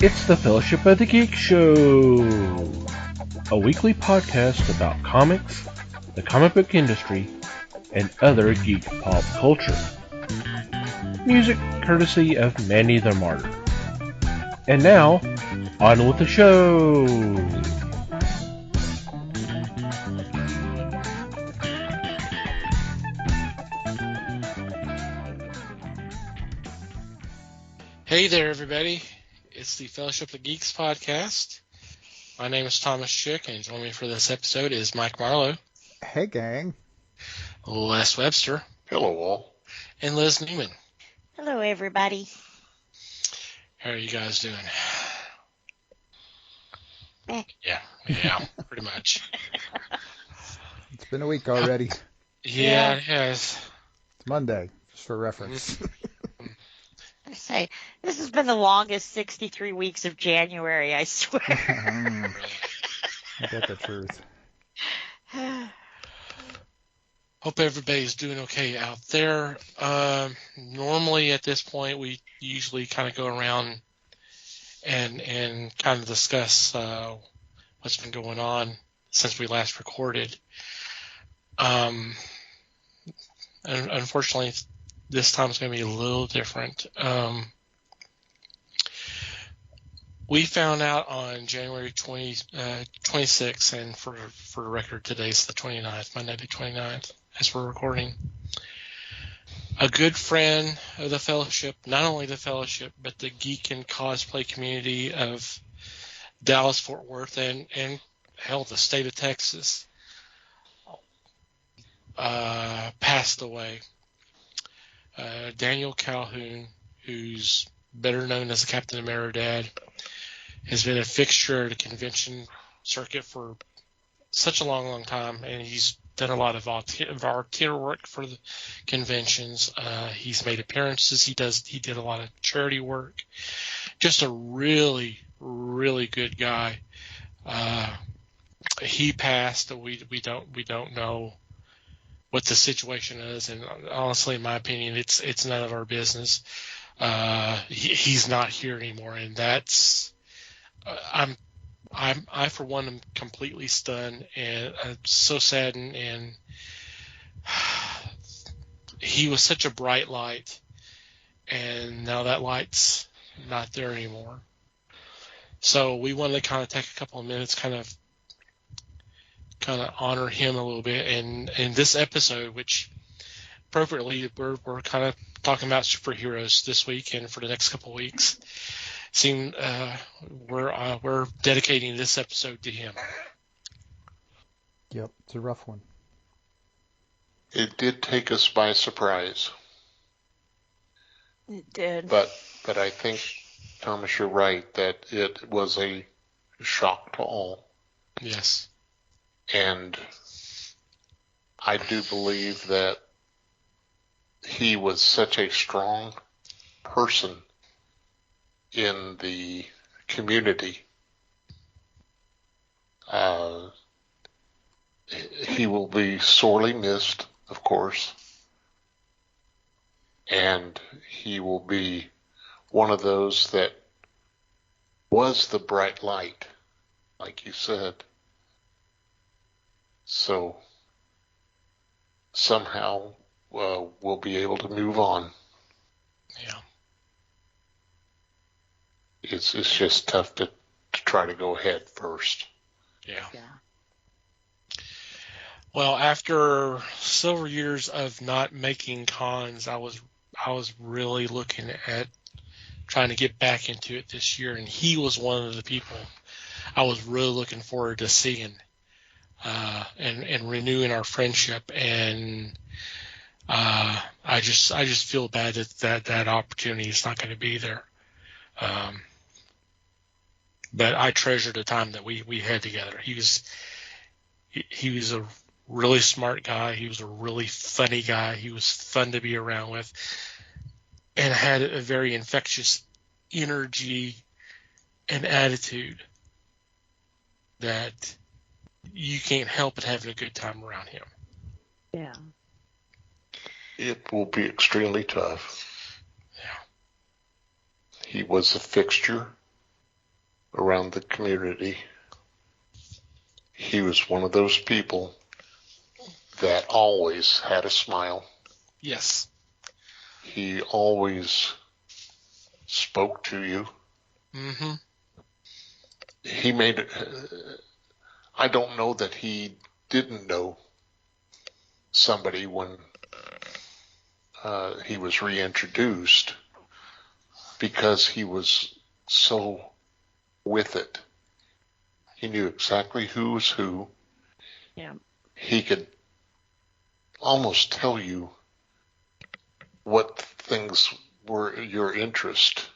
It's the Fellowship of the Geek Show, a weekly podcast about comics, the comic book industry, and other geek pop culture. Music courtesy of Manny the Martyr. And now, on with the show! Hey there, everybody. It's the Fellowship of the Geeks podcast. My name is Thomas Schick, and joining me for this episode is Mike Marlowe. Hey, gang. Les Webster. Hello, all. And Liz Neiman. Hello, everybody. How are you guys doing? Yeah, pretty much. It's been a week already. Yeah, it has. It's Monday, just for reference. I say, this has been the longest 63 weeks of January, I swear. I bet the truth. Hope everybody's doing okay out there. Normally at this point, we usually kind of go around and kind of discuss what's been going on since we last recorded. And unfortunately, this time it's going to be a little different. We found out on January 26th, and for the record, today's the 29th, Monday the 29th, as we're recording. A good friend of the Fellowship, not only the Fellowship, but the geek and cosplay community of Dallas, Fort Worth, and hell, the state of Texas, passed away. Daniel Calhoun, who's better known as the Captain Ameridad, has been a fixture at the convention circuit for such a long time, and he's done a lot of volunteer work for the conventions. He's made appearances. He did a lot of charity work. Just a really, really good guy. He passed. We don't know what the situation is, and honestly, in my opinion, it's none of our business. He's not here anymore, and that's I for one am completely stunned and so saddened. And he was such a bright light, and now that light's not there anymore. So we wanted to kind of take a couple of minutes, kind of honor him a little bit. And in this episode, which appropriately we're kind of talking about superheroes this week and for the next couple of weeks, we're dedicating this episode to him. Yep, it's a rough one. It did take us by surprise. It did. But I think, Thomas, you're right that it was a shock to all. Yes. And I do believe that he was such a strong person in the community. He will be sorely missed, of course, and he will be one of those that was the bright light, like you said. So somehow we'll be able to move on. Yeah. It's just tough to try to go ahead first. Yeah. Well, after several years of not making cons, I was really looking at trying to get back into it this year, and he was one of the people I was really looking forward to seeing and renewing our friendship. And I just feel bad that opportunity is not going to be there. But I treasure the time that we had together. He was a really smart guy. He was a really funny guy. He was fun to be around with, and had a very infectious energy and attitude that you can't help but having a good time around him. Yeah. It will be extremely tough. Yeah. He was a fixture around the community. He was one of those people that always had a smile. Yes. He always spoke to you. Mm-hmm. He made, I don't know that he didn't know somebody when he was reintroduced, because he was so with it. He knew exactly who was who. Yeah. He could almost tell you what things were your interest.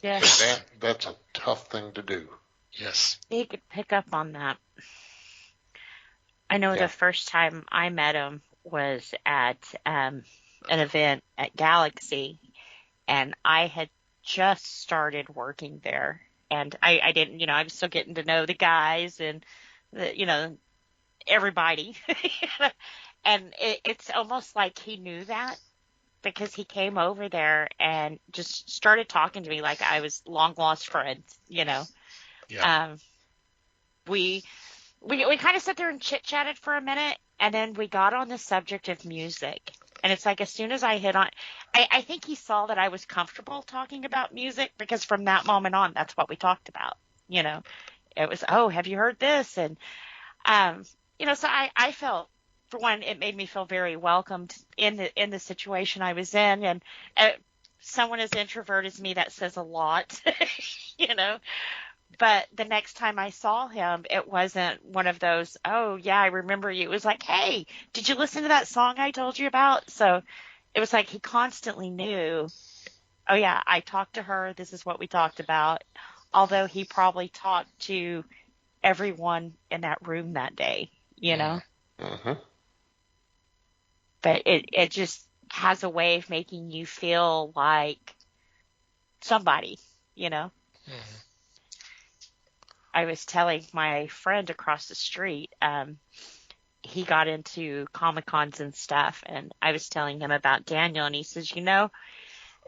Yes. And that's a tough thing to do. Yes. He could pick up on that. I know Yeah. the first time I met him was at an event at Galaxy, and I had just started working there. And I didn't, I was still getting to know the guys and, everybody. And it's almost like he knew that, because he came over there and just started talking to me like I was long lost friends. Yeah. We kind of sat there and chit chatted for a minute, and then we got on the subject of music. And it's like, as soon as I hit on, I think he saw that I was comfortable talking about music, because from that moment on, that's what we talked about. It was, oh, have you heard this? And, so I felt, for one, it made me feel very welcomed in the situation I was in. And someone as introverted as me, that says a lot, you know. But the next time I saw him, it wasn't one of those, oh, yeah, I remember you. It was like, hey, did you listen to that song I told you about? So it was like he constantly knew, oh, yeah, I talked to her. This is what we talked about. Although he probably talked to everyone in that room that day, Mm-hmm. But it just has a way of making you feel like somebody, Mm-hmm. I was telling my friend across the street, he got into Comic-Cons and stuff, and I was telling him about Daniel, and he says,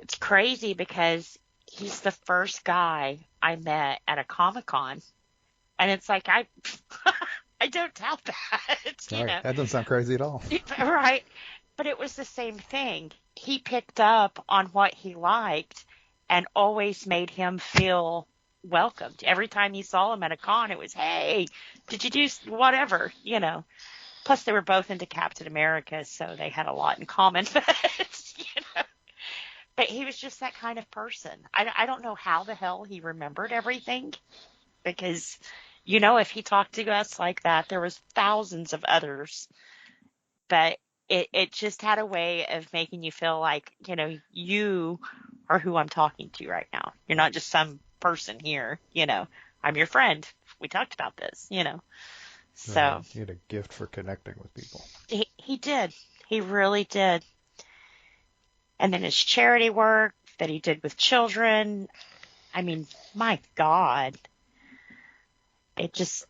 it's crazy because he's the first guy I met at a Comic-Con. And it's like, I don't doubt that, Right. That doesn't sound crazy at all. Right. But it was the same thing. He picked up on what he liked and always made him feel welcomed. Every time he saw him at a con, it was, hey, did you do whatever, Plus, they were both into Captain America, so they had a lot in common. But he was just that kind of person. I don't know how the hell he remembered everything, because, if he talked to us like that, there was thousands of others. But it just had a way of making you feel like, you are who I'm talking to right now. You're not just some person here, I'm your friend. We talked about this, So He had a gift for connecting with people. he did. He really did. And then his charity work that he did with children. I mean, my God. It just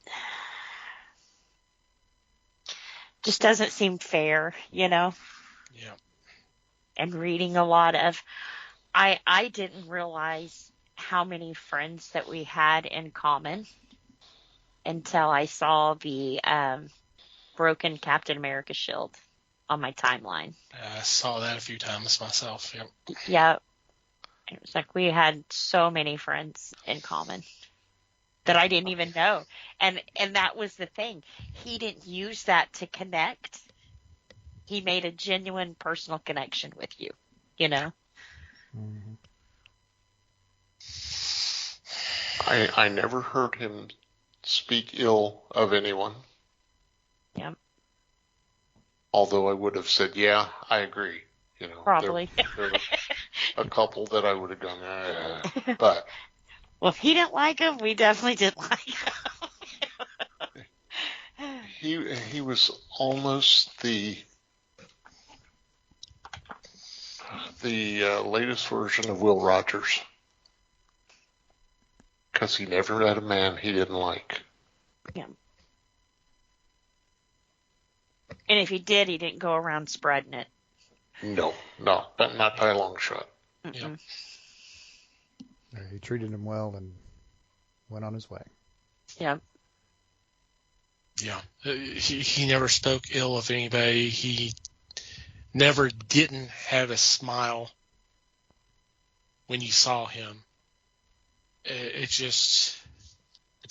doesn't seem fair, Yeah. And reading a lot of, I didn't realize how many friends that we had in common until I saw the broken Captain America shield on my timeline. I saw that a few times myself. Yep. Yeah. It was like we had so many friends in common that I didn't even know. And that was the thing. He didn't use that to connect. He made a genuine personal connection with you, Mm-hmm. I never heard him speak ill of anyone. Yeah. Although I would have said, yeah, I agree. Probably. There were a couple that I would have gone, but Well, if he didn't like him, we definitely didn't like him. he was almost the latest version of Will Rogers, because he never met a man he didn't like. Yeah. And if he did, he didn't go around spreading it. No, but not by a long shot. Yep. He treated him well and went on his way. Yeah. Yeah. He never spoke ill of anybody. He never didn't have a smile when you saw him. It's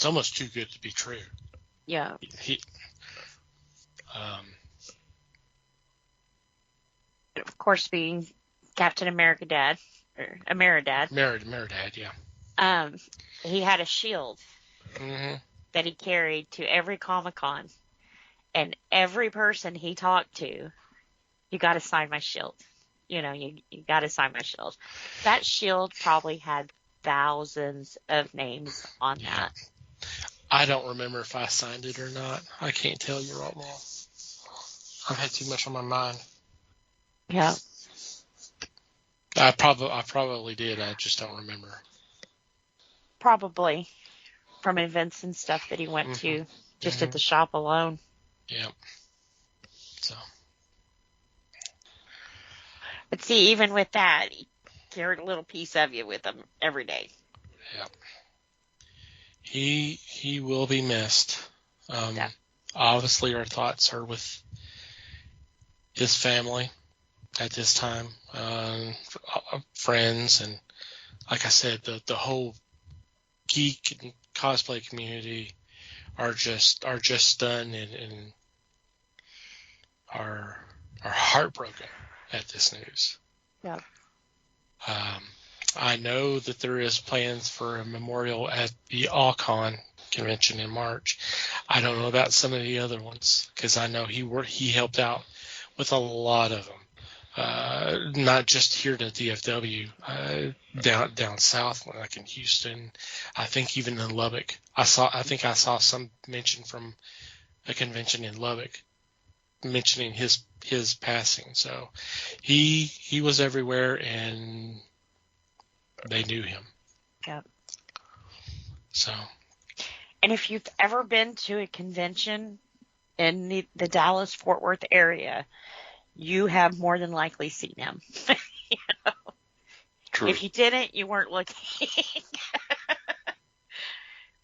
almost too good to be true. Yeah. Of course, being Captain Ameridad, Ameridad, yeah. He had a shield Mm-hmm. that he carried to every Comic-Con, and every person he talked to, you got to sign my shield. You know, you got to sign my shield. That shield probably had thousands of names on that. I don't remember if I signed it or not. I can't tell you right now. I've had too much on my mind. Yeah. I probably did. I just don't remember. Probably from events and stuff that he went to just at the shop alone. Yeah. So. But see, even with that, he carried a little piece of you with him every day. Yeah. He will be missed. Yeah. Obviously, our thoughts are with his family at this time, friends, and like I said, the whole geek and cosplay community are just stunned and are heartbroken at this news. Yeah. I know that there is plans for a memorial at the All-Con convention in March. I don't know about some of the other ones because I know he helped out with a lot of them, not just here at DFW, down south, like in Houston. I think even in Lubbock. I think I saw some mention from a convention in Lubbock mentioning his passing. So he was everywhere and they knew him. Yep. So. And if you've ever been to a convention in the Dallas-Fort Worth area, you have more than likely seen him. You know? True. If you didn't, you weren't looking.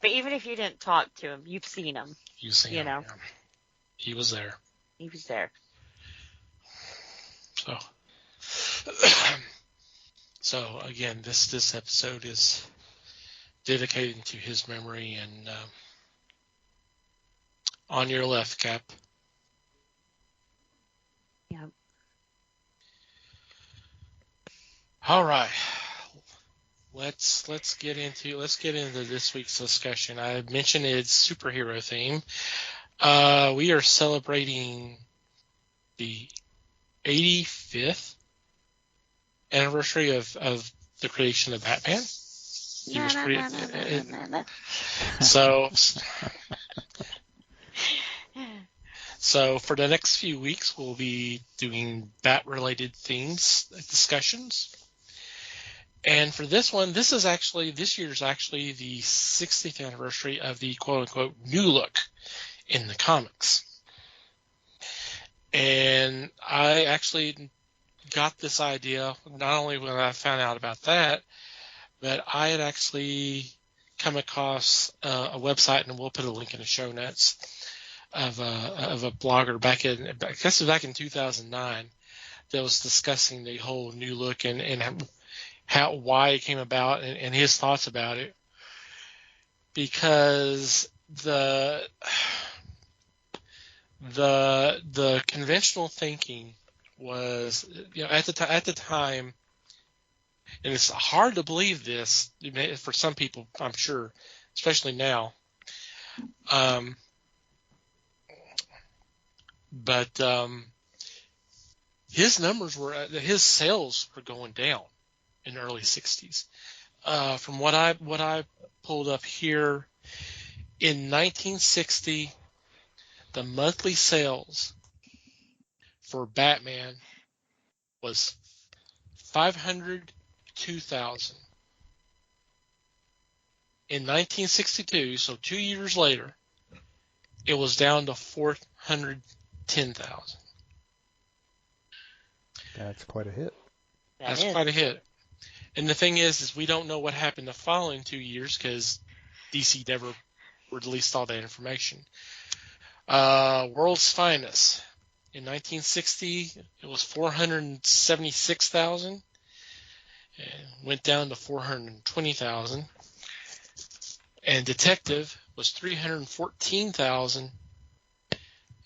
But even if you didn't talk to him, you've seen him. You've seen him. Know. Yeah. He was there. He was there. So again, this episode is dedicated to his memory. And on your left, Cap. Yeah. All right. Let's get into this week's discussion. I mentioned it's superhero theme. We are celebrating the 85th anniversary of the creation of Batman. He was created. So for the next few weeks, we'll be doing Bat-related themes discussions. And for this one, this year's actually the 60th anniversary of the quote-unquote new look in the comics. And I actually got this idea not only when I found out about that, but I had actually come across a website, and we'll put a link in the show notes, of a blogger back in 2009 that was discussing the whole new look and why it came about and his thoughts about it. Because the conventional thinking was, at the time, and it's hard to believe this for some people, I'm sure, especially now. But his sales were going down in the early 60s. From what I pulled up here, in 1960, the monthly sales for Batman was 502,000. In 1962, so 2 years later, it was down to 410,000. That's quite a hit. That's quite a hit. And the thing is we don't know what happened the following 2 years because DC never released all that information. World's Finest. In 1960, it was 476,000. Went down to 420,000. And Detective was 314,000.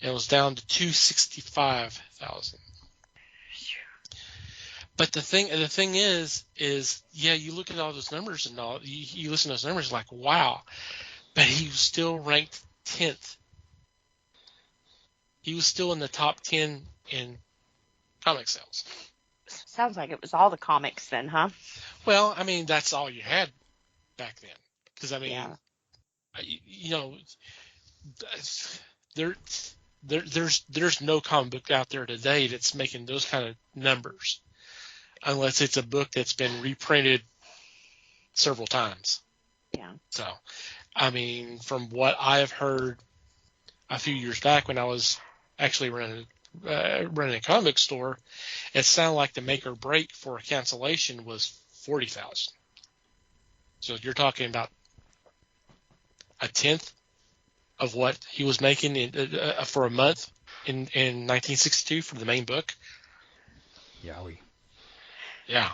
And was down to 265,000. But the thing is, yeah, you look at all those numbers and all, you listen to those numbers like, wow. But he was still ranked 10th. He was still in the top 10 in comic sales. Sounds like it was all the comics then, huh? Well, I mean, that's all you had back then. Because, I mean, Yeah. you know, there's no comic book out there today that's making those kind of numbers. Unless it's a book that's been reprinted several times. Yeah. So, I mean, from what I have heard a few years back when I was actually running a comic store, it sounded like the make or break for a cancellation was 40,000. So you're talking about a tenth of what he was making for a month in 1962 for the main book. Yowie. Yeah.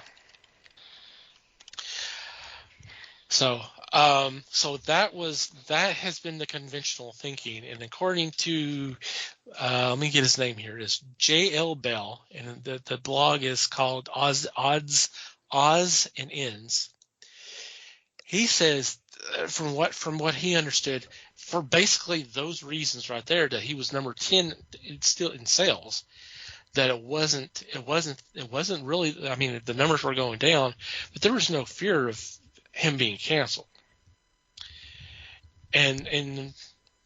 So that has been the conventional thinking, and according to let me get his name here. It is J.L. Bell, and the blog is called Odds and Ends. He says, from what he understood, for basically those reasons right there, that he was number 10 still in sales. That it wasn't really. I mean, the numbers were going down, but there was no fear of him being canceled, and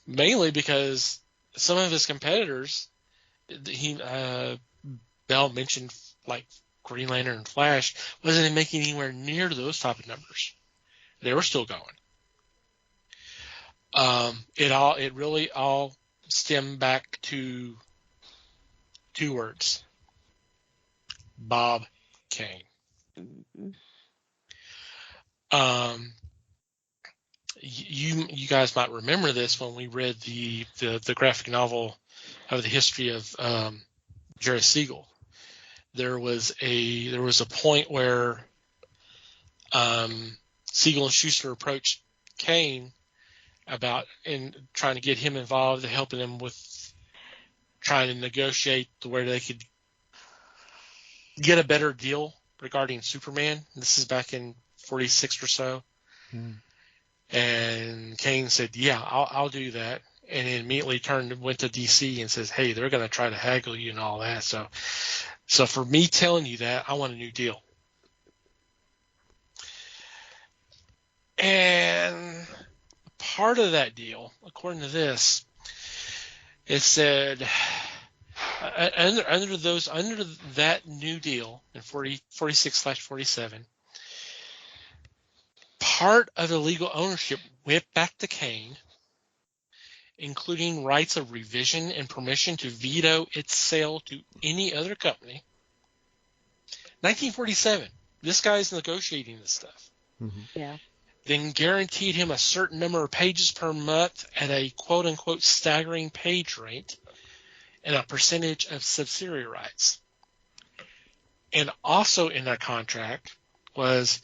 mainly because some of his competitors, Bell mentioned like Green Lantern and Flash, wasn't making anywhere near those type of numbers. They were still going. It really all stemmed back to 2 words: Bob Kane. Mm-hmm. You guys might remember this when we read the graphic novel of the history of Jerry Siegel. There was a point where Siegel and Schuster approached Kane about trying to get him involved, helping him with trying to negotiate to where they could get a better deal regarding Superman. This is back in 46 or so. And Kane said, yeah, I'll do that. And he immediately went to DC and says, hey, they're going to try to haggle you and all that. So for me telling you that, I want a new deal. And part of that deal, according to this, it said under that new deal in 46/47, part of the legal ownership went back to Kane, including rights of revision and permission to veto its sale to any other company. 1947. This guy's negotiating this stuff. Mm-hmm. Yeah. Then guaranteed him a certain number of pages per month at a quote-unquote staggering page rate and a percentage of subsidiary rights. And also in that contract was,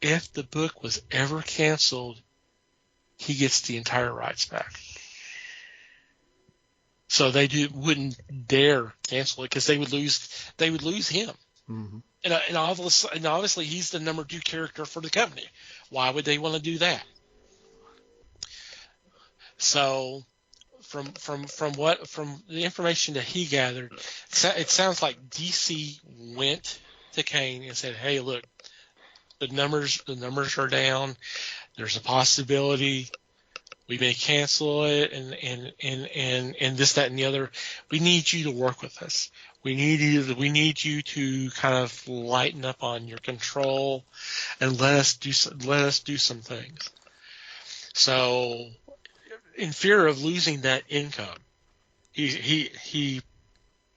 if the book was ever canceled, he gets the entire rights back. So they wouldn't dare cancel it because they would lose him. Mm-hmm. And obviously he's the number 2 character for the company. Why would they want to do that? So from the information that he gathered, it sounds like DC went to Kane and said, hey, look, the numbers are down. There's a possibility we may cancel it and this, that, and the other. We need you to work with us. We need you to kind of lighten up on your control and let us do some things. So, in fear of losing that income, he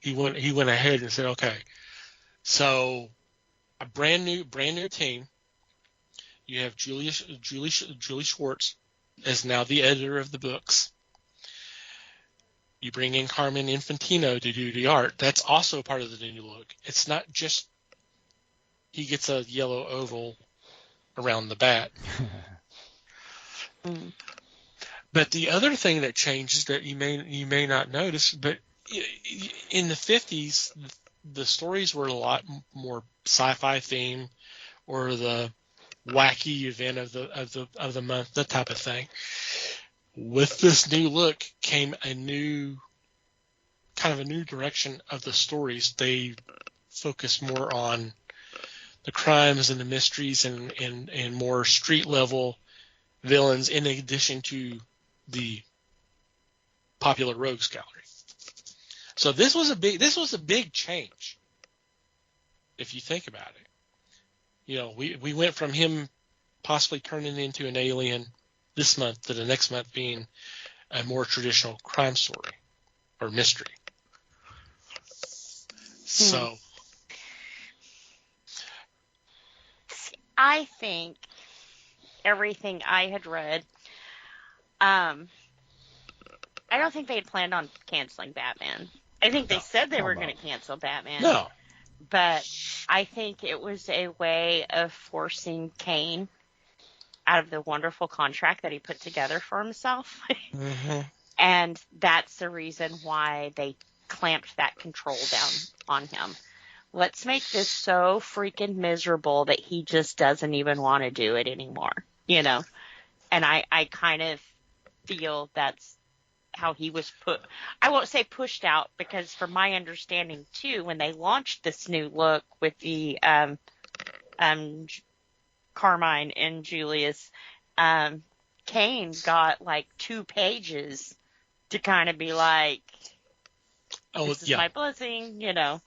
went ahead and said, okay, so a brand new team. You have Julie Schwartz as now the editor of the books. You bring in Carmen Infantino to do the art. That's also part of the new look. It's not just he gets a yellow oval around the bat. But the other thing that changes that you may not notice, but in the 50s, the stories were a lot more sci-fi theme, or the wacky event of the month, that type of thing. With this new look came a new direction of the stories. They focus more on the crimes and the mysteries and more street level villains, in addition to the popular rogues gallery. So this was a big change, if you think about it. You know, we went from him possibly turning into an alien this month to the next month being a more traditional crime story or mystery. So I think everything I had read, I don't think they had planned on canceling Batman. I think they said they were going to cancel Batman. No. But I think it was a way of forcing Kane out of the wonderful contract that he put together for himself. Mm-hmm. And that's the reason why they clamped that control down on him. Let's make this so freaking miserable that he just doesn't even want to do it anymore, you know? And I kind of feel that's how he was I won't say pushed out, because from my understanding too, when they launched this new look with the Carmine and Julius, Kane got like 2 pages to kind of be like, this is my blessing, you know.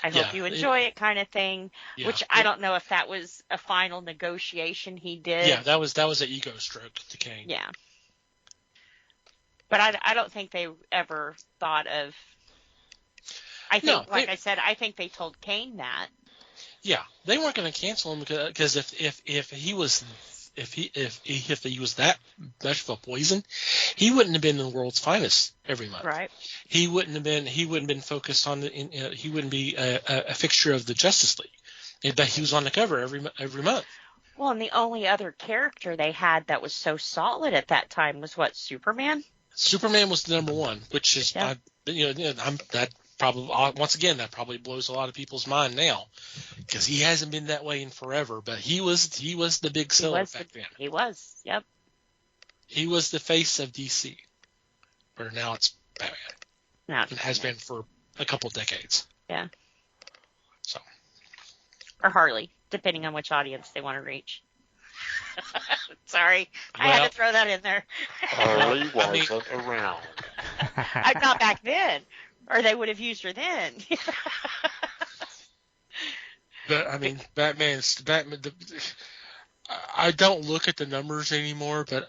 I hope you enjoy it kind of thing, which I don't know if that was a final negotiation he did. Yeah, that was an ego stroke to Kane. Yeah. But I don't think they ever thought of. I think, I said, I think they told Kane that. Yeah, they weren't going to cancel him because if he was that much of a poison, he wouldn't have been in the world's finest every month. Right. He wouldn't have been focused on he wouldn't be a fixture of the Justice League. But he was on the cover every month. Well, and the only other character they had that was so solid at that time was what, Superman? Superman was the number one, which is that probably, once again, that probably blows a lot of people's mind now, because he hasn't been that way in forever. But he was the big seller back then. He was, yep. He was the face of DC, where now it's Batman. Now it has been for a couple decades. Yeah. So. Or Harley, depending on which audience they want to reach. Sorry, I had to throw that in there. Harley wasn't around. Not back then, or they would have used her then. But I mean, Batman. I don't look at the numbers anymore, but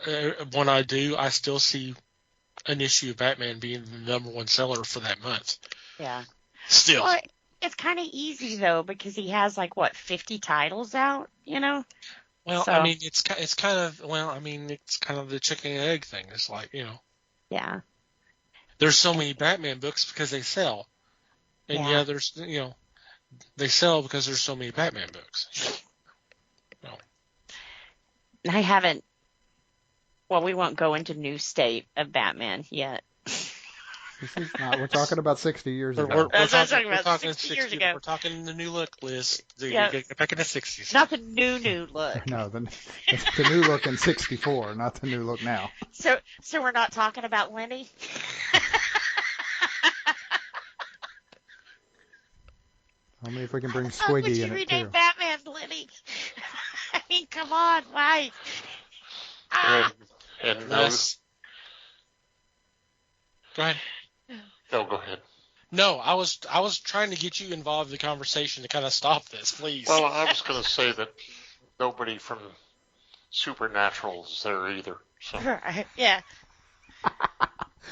when I do, I still see an issue of Batman being the number one seller for that month. Yeah. Still. Well, it's kind of easy though, because he has 50 titles out, you know. Well, so. I mean, it's kind of the chicken and egg thing. It's like, you know. Yeah. There's so many Batman books because they sell, and there's they sell because there's so many Batman books. No. I haven't. Well, we won't go into new state of Batman yet. This is not. We're talking about 60 years ago. We're talking about 60 years ago. We're talking the new look, Liz. Yep. Get back in the 60s. Not the new look. No, the new look in 64, not the new look now. So we're not talking about Lenny? Only if we can bring Squiggy in it, too. Would you rename Batman Lenny? I mean, come on, why? And Yes. Go ahead. No, go ahead. No, I was trying to get you involved in the conversation to kind of stop this, please. Well, I was going to say that nobody from Supernatural is there either. So. Right. Yeah.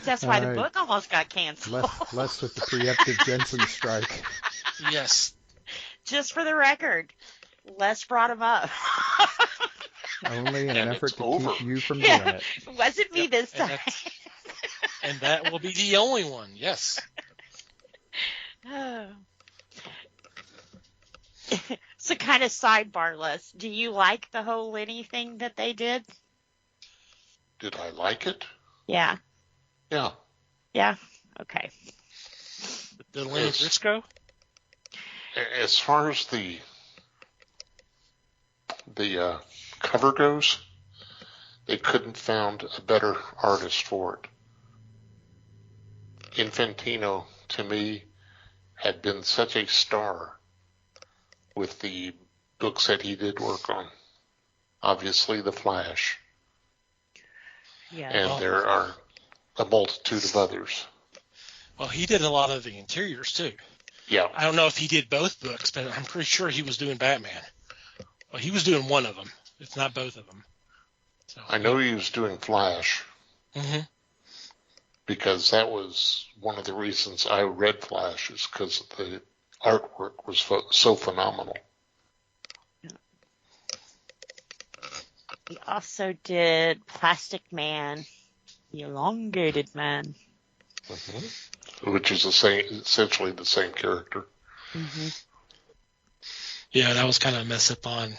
That's why the book almost got canceled. Less with the preemptive Jensen strike. Yes. Just for the record, Les brought him up. Only in an And effort it's to over. keep you from doing it. It wasn't me this time. And that will be the only one. Yes. Oh. So kind of sidebar, Les. Do you like the whole Lenny thing that they did? Did I like it? Yeah. Yeah. Yeah. Okay. The Lenny Briscoe? As far as the cover goes, they couldn't found a better artist for it. Infantino, to me, had been such a star with the books that he did work on. Obviously, The Flash. Yeah. And there are a multitude of others. Well, he did a lot of the interiors, too. Yeah. I don't know if he did both books, but I'm pretty sure he was doing Batman. Well, he was doing one of them, if not both of them. So, I know he was doing Flash. Mm-hmm. Because that was one of the reasons I read Flash, is because the artwork was so phenomenal. He also did Plastic Man, the Elongated Man. Mm-hmm. Which is essentially the same character. Mm-hmm. Yeah, that was kind of a mess up on,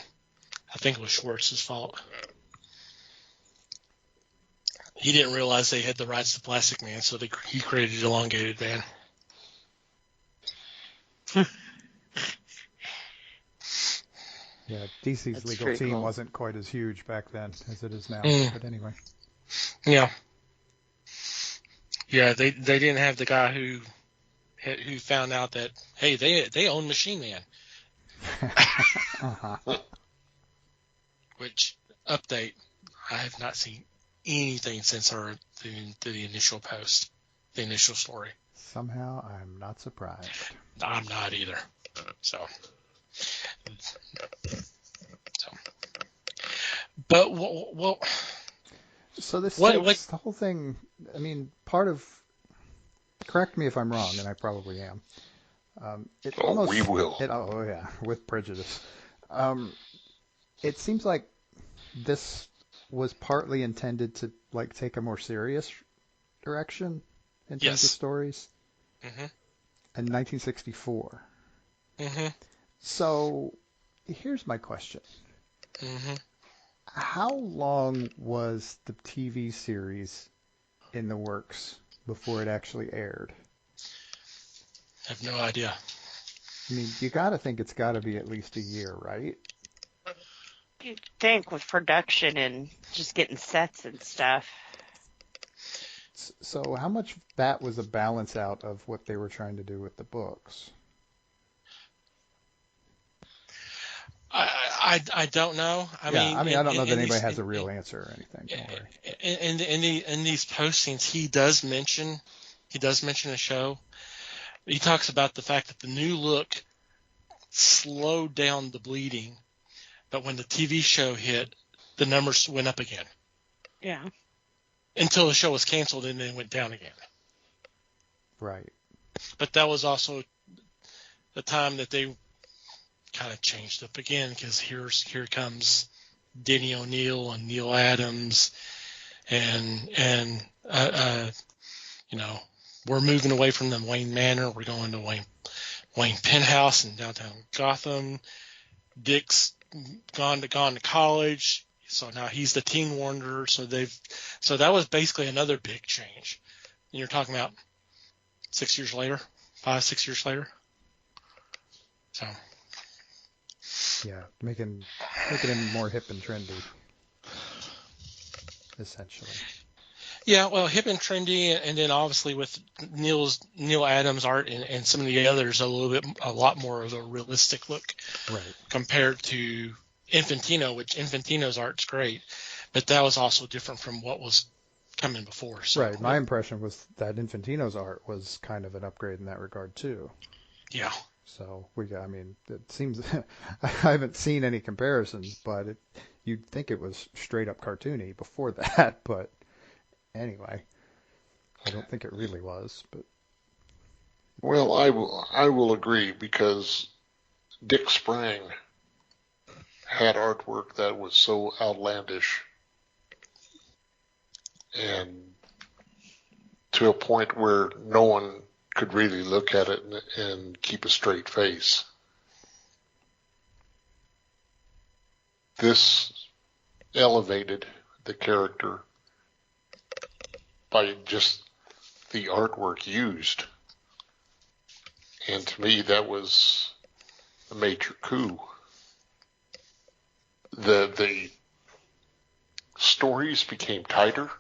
I think it was Schwartz's fault. He didn't realize they had the rights to Plastic Man, so he created Elongated Man. Yeah, DC's That's legal pretty team cool. wasn't quite as huge back then as it is now. Mm. But anyway. Yeah. Yeah, they didn't have the guy who found out that, hey, they own Machine Man. Uh-huh. Which, update, I have not seen anything since the initial post, the initial story. Somehow I'm not surprised. I'm not either. So. But, well, So this What- takes the whole thing, I mean, part of, correct me if I'm wrong, and I probably am. We will. Oh, yeah, with prejudice. It seems like this was partly intended to, like, take a more serious direction in terms of Yes. stories Mm-hmm. in 1964. Mm-hmm. So here's my question. Mm-hmm. How long was the TV series in the works before it actually aired? I have no idea. I mean, you got to think it's got to be at least a year, right? You'd think with production and just getting sets and stuff. So how much that was a balance out of what they were trying to do with the books? I don't know. I mean, I don't know that anybody these, has a real answer or anything. Don't worry. in these postings, he does mention a show. He talks about the fact that the new look slowed down the bleeding, but when the TV show hit, the numbers went up again. Yeah. Until the show was canceled and then went down again. Right. But that was also the time that they kind of changed up again, because here comes Denny O'Neil and Neil Adams, and we're moving away from the Wayne Manor. We're going to Wayne Penthouse in downtown Gotham. Dick's gone to college, so now he's the teen wonder. So that was basically another big change. And you're talking about 6 years later, 5-6 years later. So. Yeah, making him more hip and trendy, essentially. Yeah, well, hip and trendy, and then obviously with Neil Adams' art and some of the others, a lot more of a realistic look, Right? Compared to Infantino, which Infantino's art's great, but that was also different from what was coming before. So, Right. My impression was that Infantino's art was kind of an upgrade in that regard too. Yeah. So it seems I haven't seen any comparisons, but you'd think it was straight up cartoony before that. But anyway, I don't think it really was. But Well, I will agree, because Dick Sprang had artwork that was so outlandish and to a point where no one could really look at it and keep a straight face. This elevated the character by just the artwork used. And to me, that was a major coup. The stories became tighter.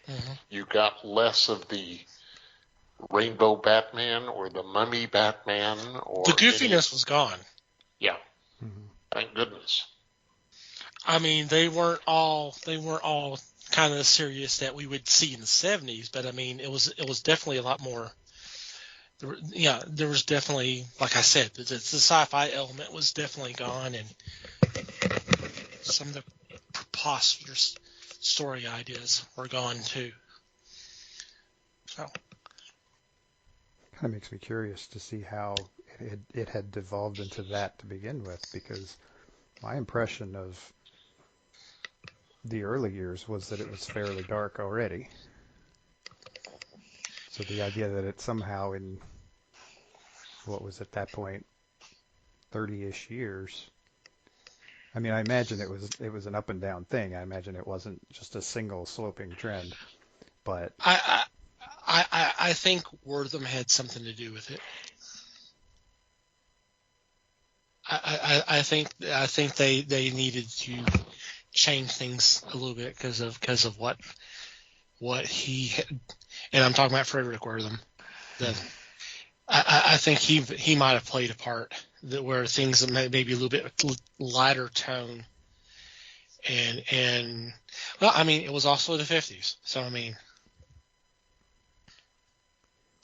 Mm-hmm. You got less of the Rainbow Batman or the Mummy Batman or the goofiness was gone. Yeah. Mm-hmm. Thank goodness. I mean, they weren't all kind of the serious that we would see in the 70s, but I mean, it was definitely a lot more. There was definitely, like I said, the sci-fi element was definitely gone, and some of the preposterous story ideas were gone too. So, kind of makes me curious to see how it had devolved into that to begin with, because my impression of the early years was that it was fairly dark already. So the idea that it somehow in, what was at that point, 30-ish years, I mean, I imagine it was an up and down thing. I imagine it wasn't just a single sloping trend, but I think Wortham had something to do with it. I think they needed to change things a little bit because of what he had, and I'm talking about Frederick Wortham. I think he might have played a part that where things maybe a little bit lighter tone, and well, I mean, it was also the 50s, so I mean,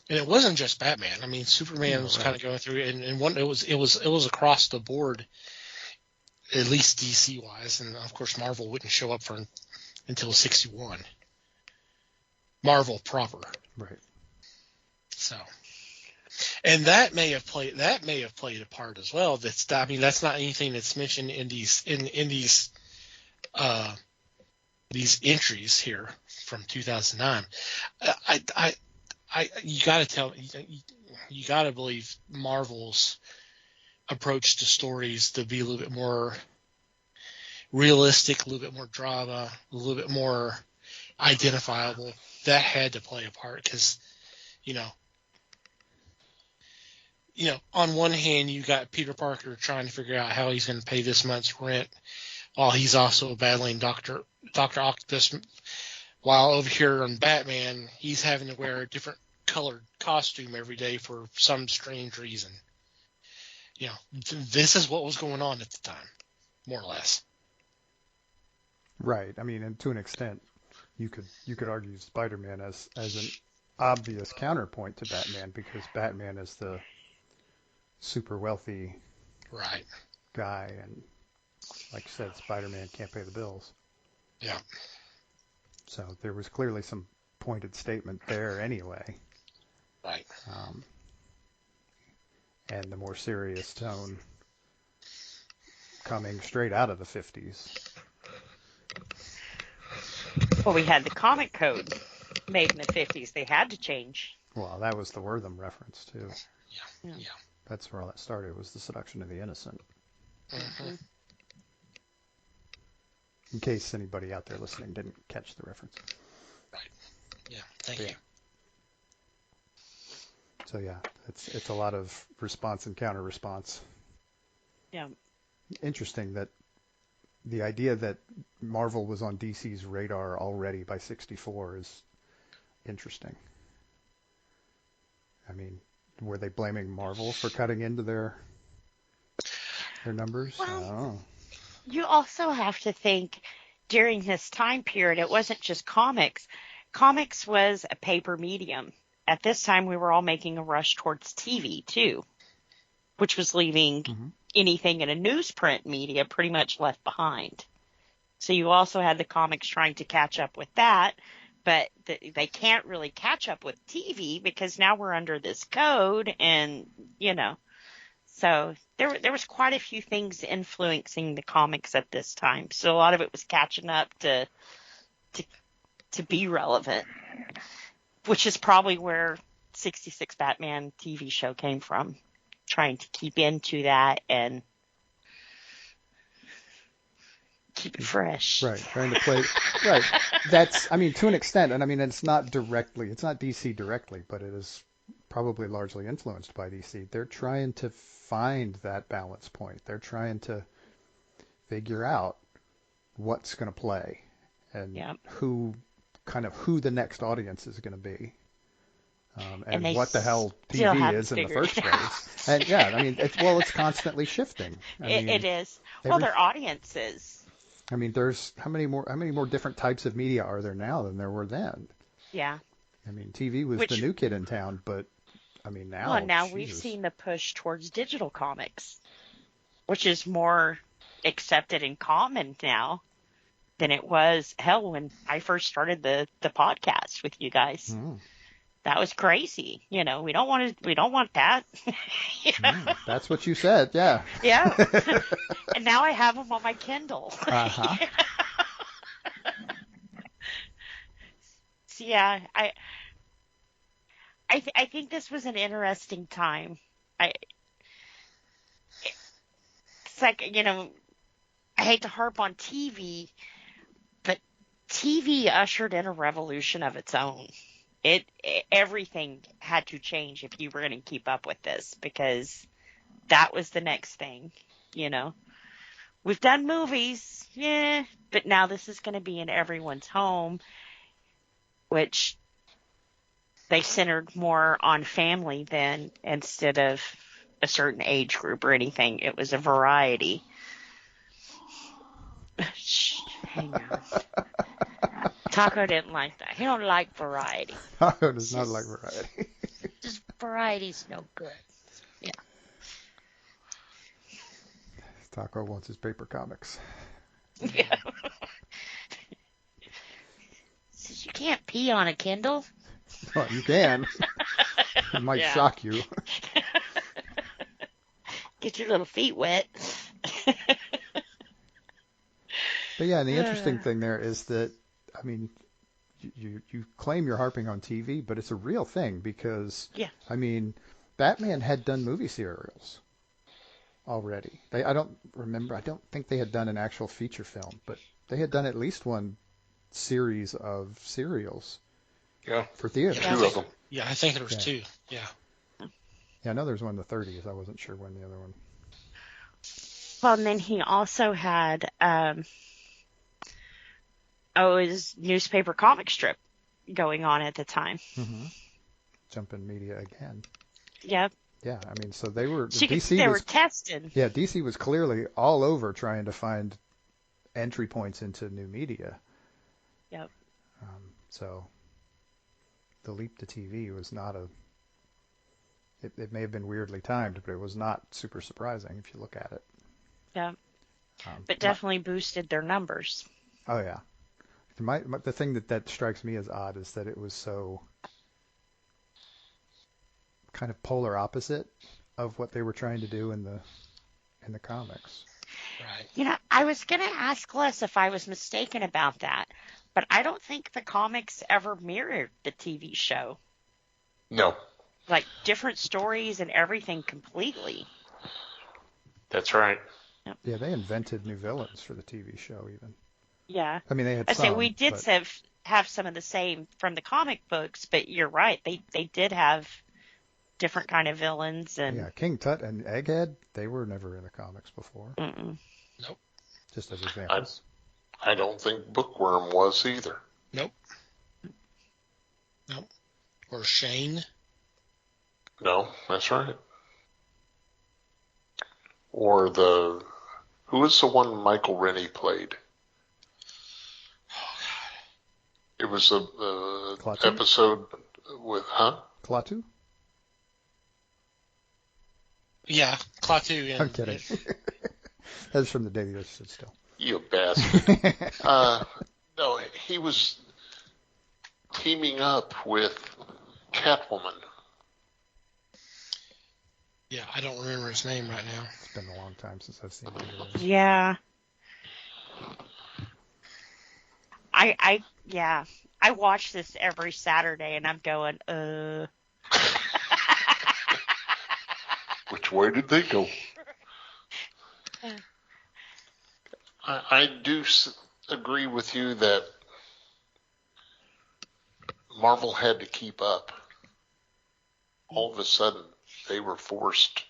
and it wasn't just Batman. I mean, Superman was kind of going through, and one it was across the board, at least DC wise, and of course Marvel wouldn't show up until 61. Marvel proper, right. So. And that may have played a part as well. That's not anything that's mentioned in these entries here from 2009. You got to believe Marvel's approach to stories to be a little bit more realistic, a little bit more drama, a little bit more identifiable. That had to play a part because, on one hand, you got Peter Parker trying to figure out how he's going to pay this month's rent while he's also battling Dr. Octopus, while over here on Batman, he's having to wear a different colored costume every day for some strange reason. This is what was going on at the time, more or less. Right. I mean, and to an extent, you could argue Spider-Man as an obvious counterpoint to Batman, because Batman is the super wealthy guy, and like you said, Spider-Man can't pay the bills. Yeah. So there was clearly some pointed statement there anyway. Right. And the more serious tone coming straight out of the 50s. Well, we had the comic code made in the 50s. They had to change. Well, that was the Wortham reference too. Yeah. That's where all that started, was the seduction of the innocent. Mm-hmm. In case anybody out there listening didn't catch the reference. Right. Yeah. Thank you. So yeah, it's a lot of response and counter response. Yeah. Interesting that the idea that Marvel was on DC's radar already by 64 is interesting. I mean, were they blaming Marvel for cutting into their numbers? Well, I don't know. You also have to think during this time period, it wasn't just comics. Comics was a paper medium. At this time, we were all making a rush towards TV, too, which was leaving anything in a newsprint media pretty much left behind. So you also had the comics trying to catch up with that, but they can't really catch up with TV because now we're under this code and, So there was quite a few things influencing the comics at this time. So a lot of it was catching up to be relevant, which is probably where 66 Batman TV show came from, trying to keep into that and keep it fresh. Right, trying to play. Right, that's. I mean, to an extent, and I mean, it's not DC directly, but it is probably largely influenced by DC. They're trying to find that balance point. They're trying to figure out what's going to play and who the next audience is going to be. And what the hell TV is in the first place. And yeah, I mean, it's constantly shifting. It is. Well, their audiences. I mean, there's how many more different types of media are there now than there were then? Yeah. I mean, TV was the new kid in town, but I mean now. Well, now we've seen the push towards digital comics, which is more accepted and common now than it was when I first started the podcast with you guys. That was crazy. We don't want that. That's what you said. Yeah. Yeah. And now I have them on my Kindle. Uh-huh. So yeah, I think this was an interesting time. It's like, I hate to harp on TV, but TV ushered in a revolution of its own. Everything had to change if you were going to keep up with this, because that was the next thing. We've done movies, but now this is going to be in everyone's home, which they centered more on family than instead of a certain age group or anything. It was a variety. Shh, hang on. Taco didn't like that. He don't like variety. Taco does not like variety. Just variety's no good. Yeah. Taco wants his paper comics. Yeah. Says you can't pee on a Kindle. Well, you can. It might shock you. Get your little feet wet. But yeah, and the interesting thing there is that, I mean, you claim you're harping on TV, but it's a real thing because, I mean, Batman had done movie serials already. I don't think they had done an actual feature film, but they had done at least one series of serials. Yeah. For theater. Two of them. Yeah, I think there was two. Yeah. Yeah, I know there's one in the 30s. I wasn't sure when the other one. Well, and then he also had his newspaper comic strip going on at the time. Mm-hmm. Jumping media again. Yep. Yeah, I mean, so they were they were testing. Yeah, DC was clearly all over trying to find entry points into new media. Yep. So the leap to TV was not it may have been weirdly timed, but it was not super surprising if you look at it. Yeah. But definitely boosted their numbers. Oh yeah. The thing that strikes me as odd is that it was so kind of polar opposite of what they were trying to do in the comics. Right. I was going to ask Les if I was mistaken about that, but I don't think the comics ever mirrored the TV show. No. Like different stories and everything completely. That's right. Yep. Yeah, they invented new villains for the TV show even. Yeah. I mean, they had I some. say we did have some of the same from the comic books, but you're right. They did have different kind of villains. And yeah, King Tut and Egghead, they were never in the comics before. Mm-mm. Nope. Just as examples. I don't think Bookworm was either. Nope. Or Shane. No, that's right. Or who was the one Michael Rennie played? It was a episode with, Klaatu? Yeah, Klaatu. I'm kidding. That's from the day the Earth stood still. You bastard. No, he was teaming up with Catwoman. Yeah, I don't remember his name right now. It's been a long time since I've seen either of those. Yeah. Yeah. I watch this every Saturday and I'm going, Which way did they go? I do agree with you that Marvel had to keep up. All of a sudden, they were forced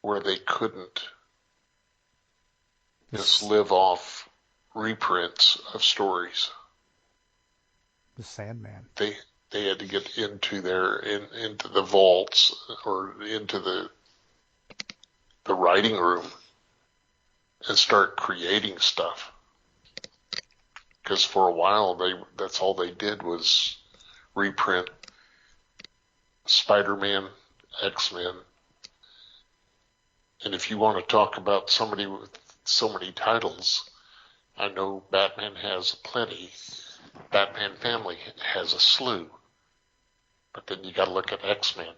where they couldn't just live off reprints of stories. The Sandman. They had to get into into the vaults or into the writing room and start creating stuff. Because for a while that's all they did was reprint Spider-Man, X-Men. And if you want to talk about somebody with so many titles, I know Batman has plenty. Batman Family has a slew. But then you got to look at X-Men.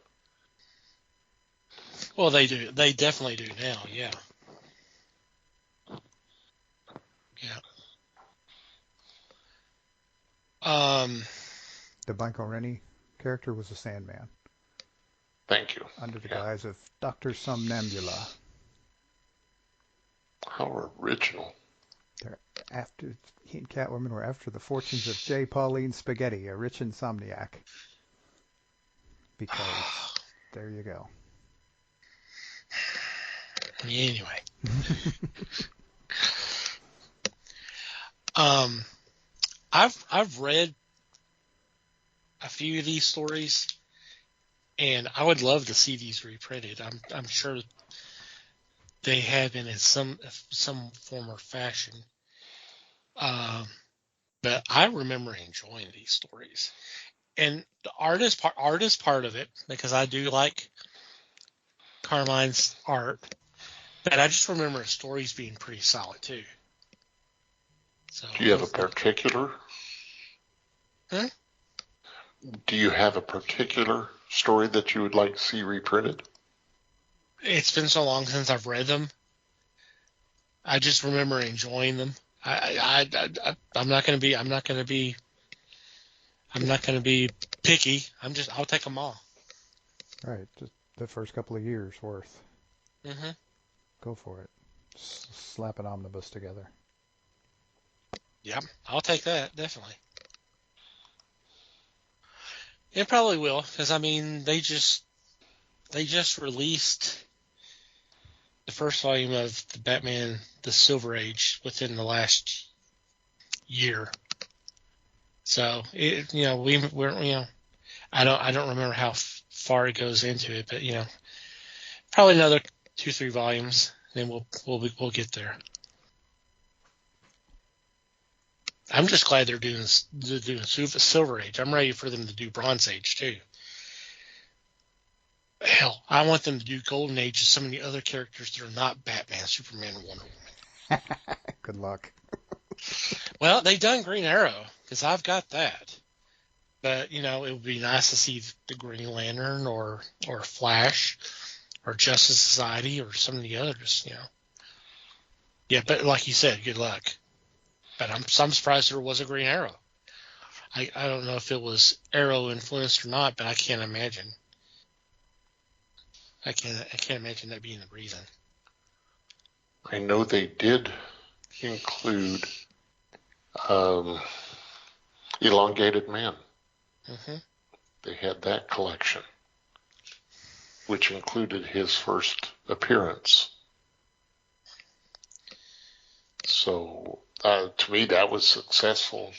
Well, they do. They definitely do now. Yeah. The Michael Rennie character was a Sandman. Thank you. Under the guise of Dr. Somnambula. How original. He and Catwoman were after the fortunes of J. Pauline Spaghetti, a rich insomniac. Because there you go. Anyway. I've read a few of these stories, and I would love to see these reprinted. I'm sure they have been in some form or fashion. But I remember enjoying these stories, and the artist part of it, because I do like Carmine's art, but I just remember the stories being pretty solid too. So, do you have a particular? Huh? Do you have a particular story that you would like to see reprinted? It's been so long since I've read them. I just remember enjoying them. I'm not going to be picky. I'll take them all. Right, just the first couple of years worth. Mm-hmm. Go for it. Slap an omnibus together. Yeah, I'll take that, definitely. It probably will, because I mean they just released the first volume of the Batman the Silver Age within the last year. So we're I don't remember how far it goes into it, but probably another 2-3 volumes, then we'll get there. I'm just glad they're doing Silver Age. I'm ready for them to do Bronze Age too. Hell, I want them to do Golden Age of some of the other characters that are not Batman, Superman, and Wonder Woman. Good luck. Well, they've done Green Arrow, because I've got that. But, it would be nice to see the Green Lantern or Flash or Justice Society or some of the others, Yeah, but like you said, good luck. But I'm surprised there was a Green Arrow. I don't know if it was Arrow influenced or not, but I can't imagine. I can't imagine that being the reason. I know they did include Elongated Man. Mm-hmm. They had that collection, which included his first appearance. So to me, that was successful.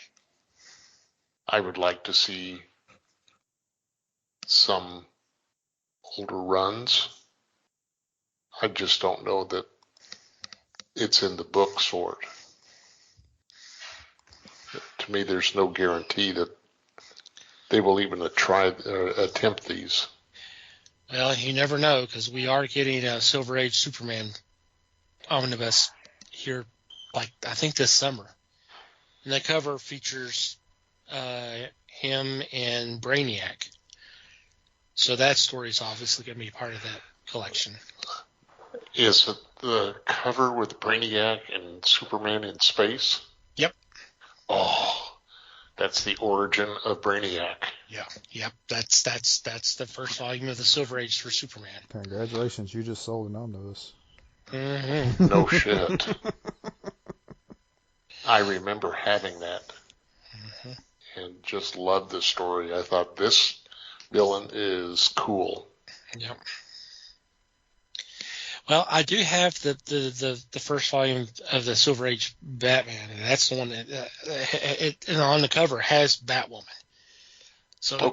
I would like to see some older runs. I just don't know that it's in the books for it. To me, there's no guarantee that they will even attempt these. Well, you never know, because we are getting a Silver Age Superman omnibus here, I think this summer. And the cover features him and Brainiac. So that story is obviously going to be part of that collection. Is it the cover with Brainiac and Superman in space? Yep. Oh, that's the origin of Brainiac. Yeah. Yep. That's the first volume of the Silver Age for Superman. Congratulations, you just sold it on those. Mm-hmm. No shit. I remember having that and just loved the story. I thought this villain is cool. Yep. Well, I do have the first volume of the Silver Age Batman, and that's the one that and on the cover has Batwoman. So it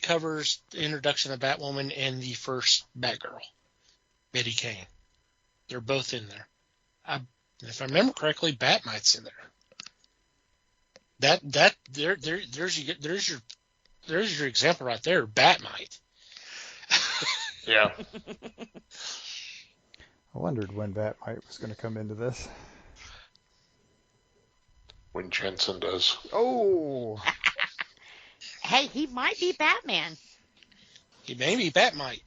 covers the introduction of Batwoman and the first Batgirl, Betty Kane. They're both in there. If I remember correctly, Batmite's in there. There's your example right there, Batmite. Yeah. I wondered when Batmite was going to come into this. When Jensen does. Oh! Hey, he might be Batman. He may be Batmite.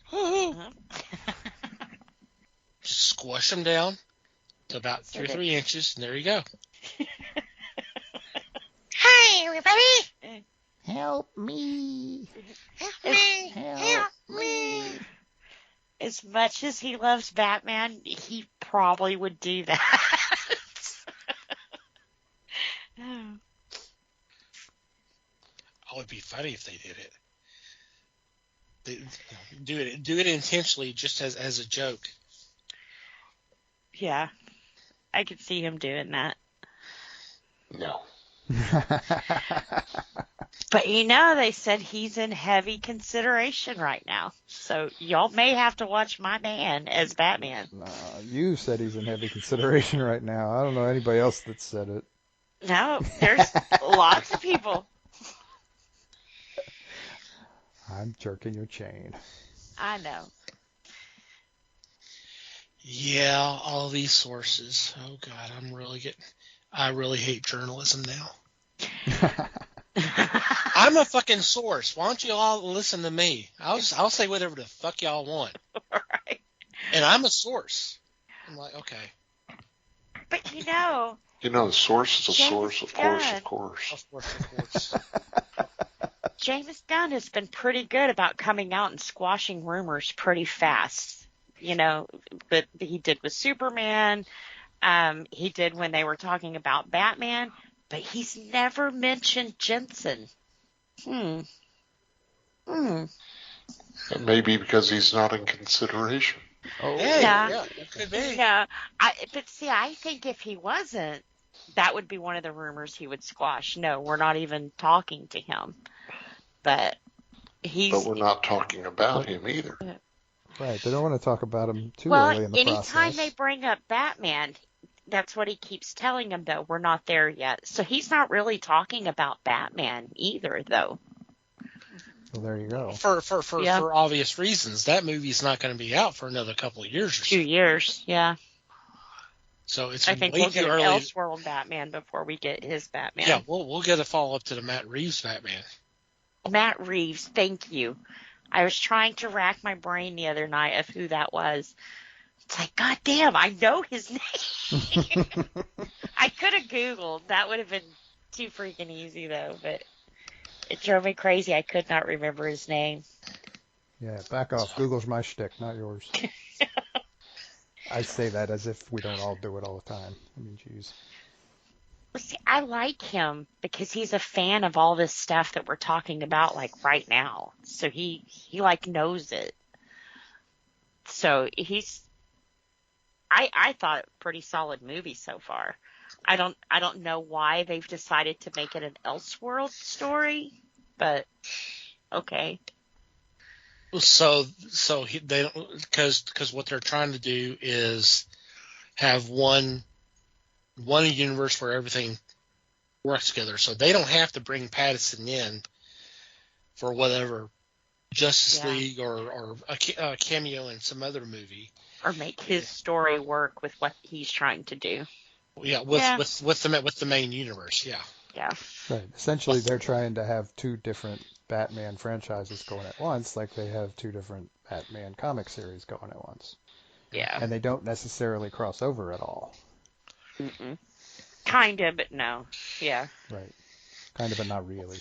Just squash him down to about 2 or 3 inches, and there you go. Hi, everybody. Help me! Help me! As much as he loves Batman, he probably would do that. Oh, it'd be funny if they did it. Do it intentionally, just as a joke. Yeah, I could see him doing that. No. But they said he's in heavy consideration right now. So y'all may have to watch my man as Batman. You said he's in heavy consideration right now. I don't know anybody else that said it. No, there's lots of people. I'm jerking your chain. I know. Yeah, all these sources. Oh God, I really hate journalism now. I'm a fucking source. Why don't you all listen to me? I'll say whatever the fuck y'all want. Right. And I'm a source. I'm like, okay. But the source is a source, of course. Of course. James Gunn has been pretty good about coming out and squashing rumors pretty fast. But he did with Superman. He did when they were talking about Batman. But he's never mentioned Jensen. It may be because he's not in consideration. Oh, yeah, it could be. Yeah, but see, I think if he wasn't, that would be one of the rumors he would squash. No, we're not even talking to him. But we're not talking about him either. Right, they don't want to talk about him too early in the process. Anytime they bring up Batman, that's what he keeps telling them, though. We're not there yet. So he's not really talking about Batman either, though. Well, there you go. For obvious reasons. That movie's not going to be out for another couple of years or so. 2 years, yeah. So it's I think way we'll too get early. an Elseworld Batman before we get his Batman. Yeah, we'll get a follow-up to the Matt Reeves Batman. Matt Reeves, thank you. I was trying to rack my brain the other night of who that was. It's like, God damn, I know his name. I could have Googled. That would have been too freaking easy, though. But it drove me crazy. I could not remember his name. Yeah, back off. Google's my shtick, not yours. I say that as if we don't all do it all the time. I mean, geez. See, I like him because he's a fan of all this stuff that we're talking about, like, right now. So he knows it. So I thought pretty solid movie so far. I don't know why they've decided to make it an Elseworld story, but okay. So they don't, because what they're trying to do is have one universe where everything works together. So they don't have to bring Pattinson in for whatever Justice League or a cameo in some other movie. Or make his story work with what he's trying to do. Yeah, with the main universe, yeah. Yeah. Right. Essentially, they're trying to have two different Batman franchises going at once, like they have two different Batman comic series going at once. Yeah. And they don't necessarily cross over at all. Mm-mm. Kinda, but no. Yeah. Right. Kind of, but not really.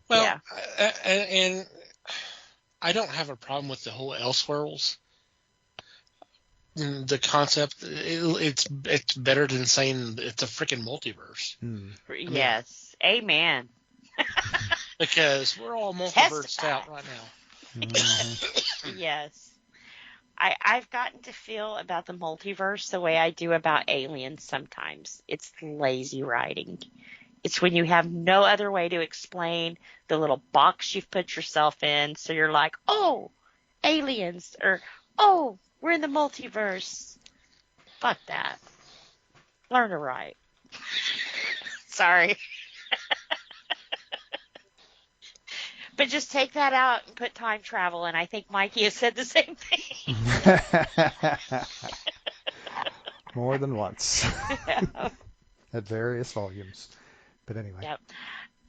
Well, Yeah. and I don't have a problem with the whole Elseworlds. The concept, it's better than saying it's a freaking multiverse. Yes. Amen. Because we're all multiversed out right now. Mm-hmm. Yes. I've gotten to feel about the multiverse the way I do about aliens sometimes. It's lazy writing. It's when you have no other way to explain the little box you've put yourself in, so you're like, oh, aliens, or, oh, we're in the multiverse. Fuck that. Learn to write. Sorry. But just take that out and put time travel, and I think Mikey has said the same thing. More than once. At various volumes. But anyway. Yep.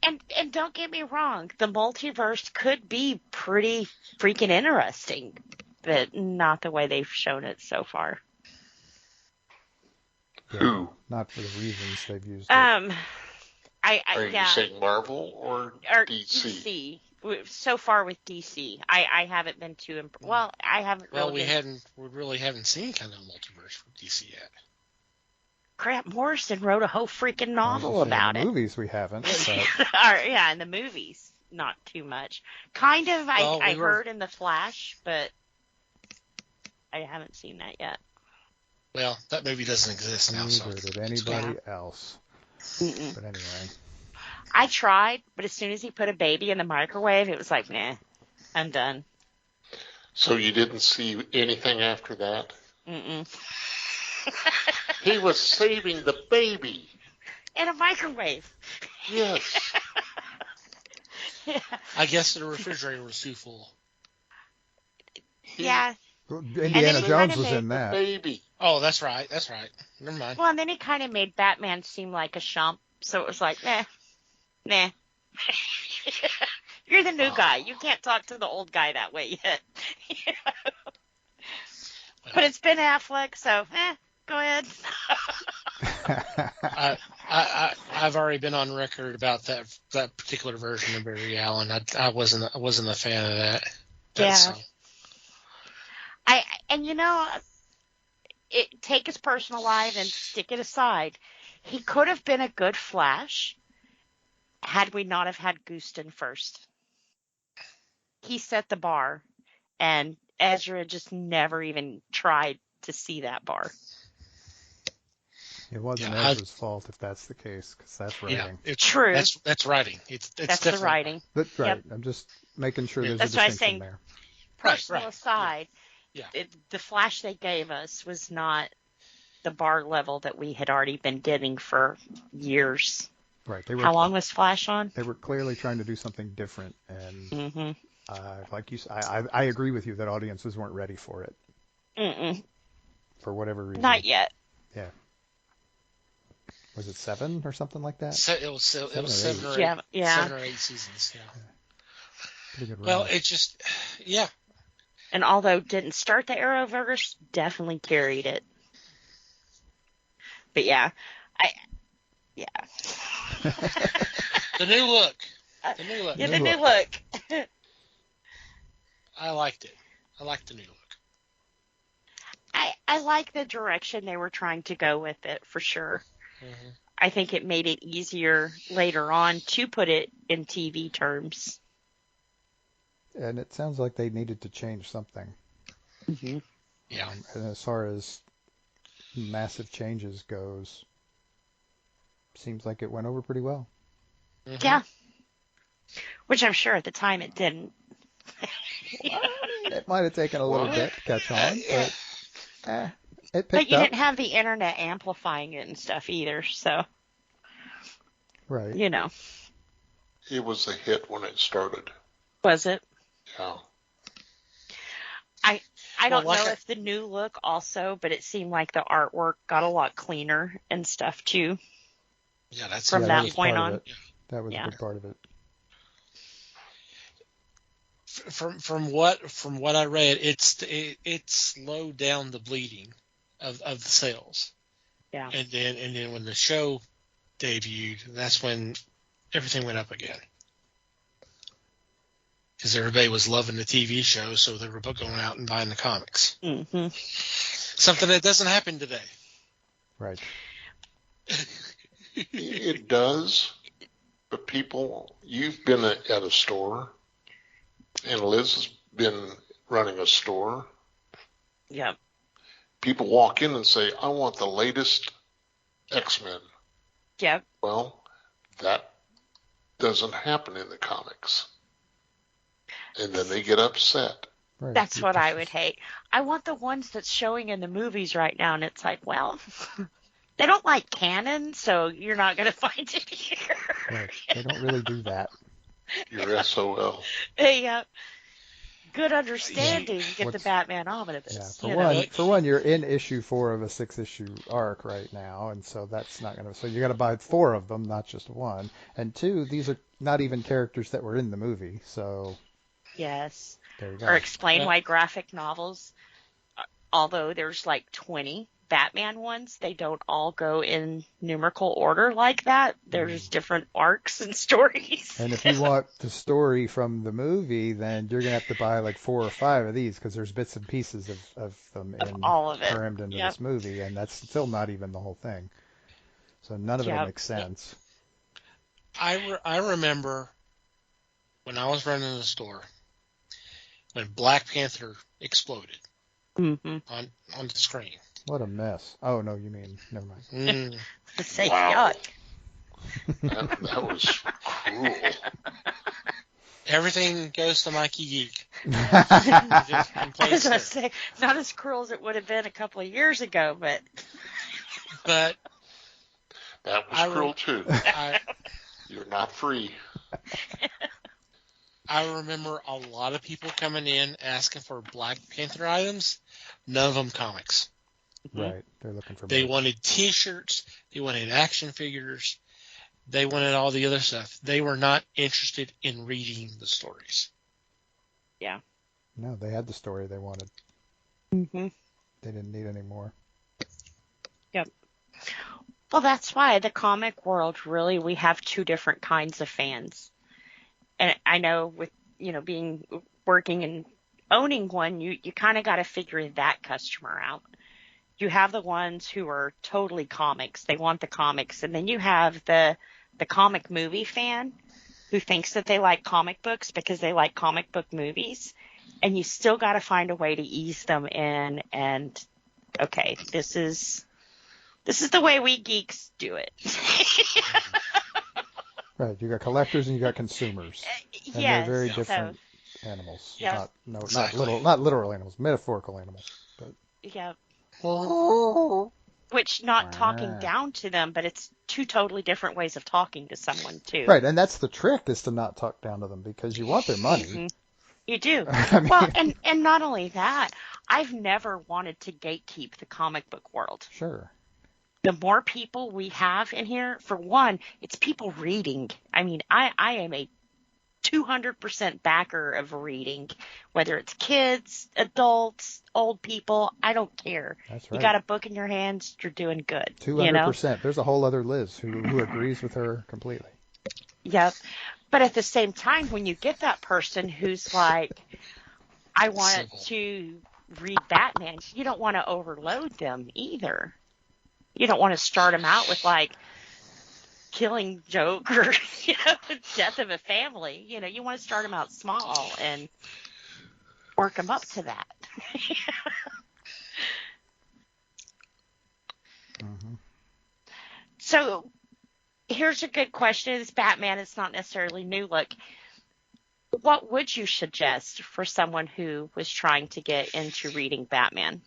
And don't get me wrong, the multiverse could be pretty freaking interesting, but not the way they've shown it so far. Yeah, Who? not for the reasons they've used it. Are you saying Marvel or DC? So far with DC, I haven't been too well. I haven't. Well, really we really haven't seen kind of multiverse from DC yet. Grant Morrison wrote a whole freaking novel about in it. the movies we haven't. But... Yeah, in the movies, not too much. Kind of, I heard in The Flash, but I haven't seen that yet. Well, that movie doesn't exist now. Neither did anybody else. Mm-mm. But anyway. I tried, but as soon as he put a baby in the microwave, it was like, nah, I'm done. So you didn't see anything after that? Mm-mm. He was saving the baby. In a microwave. Yes. Yeah. I guess the refrigerator was too full. Yeah. Well, Indiana Jones was in that. Baby. Oh, that's right. Never mind. Well, and then he kind of made Batman seem like a chump, so it was like, nah. You're the new guy. You can't talk to the old guy that way yet. But it's Ben Affleck, so go ahead. I've already been on record about that particular version of Barry Allen. I wasn't a fan of that. Yeah. So. Take his personal life and stick it aside. He could have been a good Flash had we not have had Gustin first. He set the bar, and Ezra just never even tried to see that bar. It wasn't Ezra's fault if that's the case, because that's writing. Yeah, it's true. That's writing. That's the writing. That's right. Yep. I'm just making sure there's that's a distinction there. Personal right. aside, yeah. The Flash they gave us was not the bar level that we had already been getting for years. Right. How long was Flash on? They were clearly trying to do something different, and Mm-hmm. like you, I agree with you that audiences weren't ready for it. Mm-mm. For whatever reason. Not yet. Yeah. Was it 7 or something like that? It was 7 or 8. 7 or 8 seasons. Yeah. Pretty good run. Well, it just And although it didn't start the Arrowverse, definitely carried it. But yeah, The new look. Yeah, the new look. I liked it. I liked the new look. I like the direction they were trying to go with it, for sure. Mm-hmm. I think it made it easier later on to put it in TV terms. And it sounds like they needed to change something. Mm-hmm. Yeah. And as far as massive changes goes, seems like it went over pretty well. Mm-hmm. Yeah. Which I'm sure at the time it didn't. It might have taken a little bit to catch on, but it picked But you up. didn't have the internet amplifying it and stuff either, so. Right. You know. It was a hit when it started. Was it? Yeah. I don't know if the new look also, but it seemed like the artwork got a lot cleaner and stuff too. Yeah, that's from that point on. That was a big part of it. from what I read, it slowed down the bleeding of the cells. Yeah. And then when the show debuted, that's when everything went up again. Because everybody was loving the TV show, so they were going out and buying the comics. Mm-hmm. Something that doesn't happen today. Right. It does, but you've been at a store, and Liz has been running a store. Yep. People walk in and say, I want the latest X-Men. Yep. Well, that doesn't happen in the comics. And then they get upset. Right. That's what I would hate. I want the ones that's showing in the movies right now, and it's like, well, they don't like canon, so you're not going to find it here. Right. They don't really do that. Your SOL. Hey, good understanding. Get the Batman omnibus. Yeah. For one, you're in issue 4 of a 6-issue arc right now, and so that's not going to. So you got to buy 4 of them, not just one. And 2, these are not even characters that were in the movie, so. Yes. There you go. Or explain why graphic novels, although there's like 20 Batman ones, they don't all go in numerical order like that. There's different arcs and stories. And if you want the story from the movie, then you're going to have to buy like 4 or 5 of these because there's bits and pieces of them all of it. crammed into this movie, and that's still not even the whole thing. So none of it makes sense. I remember when I was running the store, when Black Panther exploded on the screen. What a mess. Oh, no, you mean, never mind. Say Wow. yuck. That was cruel. Everything goes to Mikey Geek. I was going to say, not as cruel as it would have been a couple of years ago, but that was cruel too. You're not free. I remember a lot of people coming in asking for Black Panther items, none of them comics. Right, they're looking for. They wanted T-shirts, they wanted action figures, they wanted all the other stuff. They were not interested in reading the stories. Yeah. No, they had the story they wanted. Mm-hmm. They didn't need any more. Yep. Well, that's why the comic world, really, we have 2 different kinds of fans. And I know with, being working and owning one, you kind of got to figure that customer out. You have the ones who are totally comics. They want the comics. And then you have the comic movie fan who thinks that they like comic books because they like comic book movies. And you still got to find a way to ease them in. And, okay, this is the way we geeks do it. Right, you got collectors and you got consumers. And they're very different animals. Yes. Not literal animals, metaphorical animals. But. Yeah. Which, not talking down to them, but it's 2 totally different ways of talking to someone, too. Right, and that's the trick, is to not talk down to them, because you want their money. Mm-hmm. You do. I mean, well, and not only that, I've never wanted to gatekeep the comic book world. Sure. The more people we have in here, for one, it's people reading. I mean, I am a 200% backer of reading, whether it's kids, adults, old people, I don't care. That's right. You got a book in your hands, you're doing good. 200%. There's a whole other Liz who agrees with her completely. Yep. But at the same time, when you get that person who's like, I want to read Batman, you don't want to overload them either. You don't want to start them out with like Killing Joke or death of a family. You want to start them out small and work them up to that. Mm-hmm. So here's a good question. It's Batman. It's not necessarily new look. What would you suggest for someone who was trying to get into reading Batman?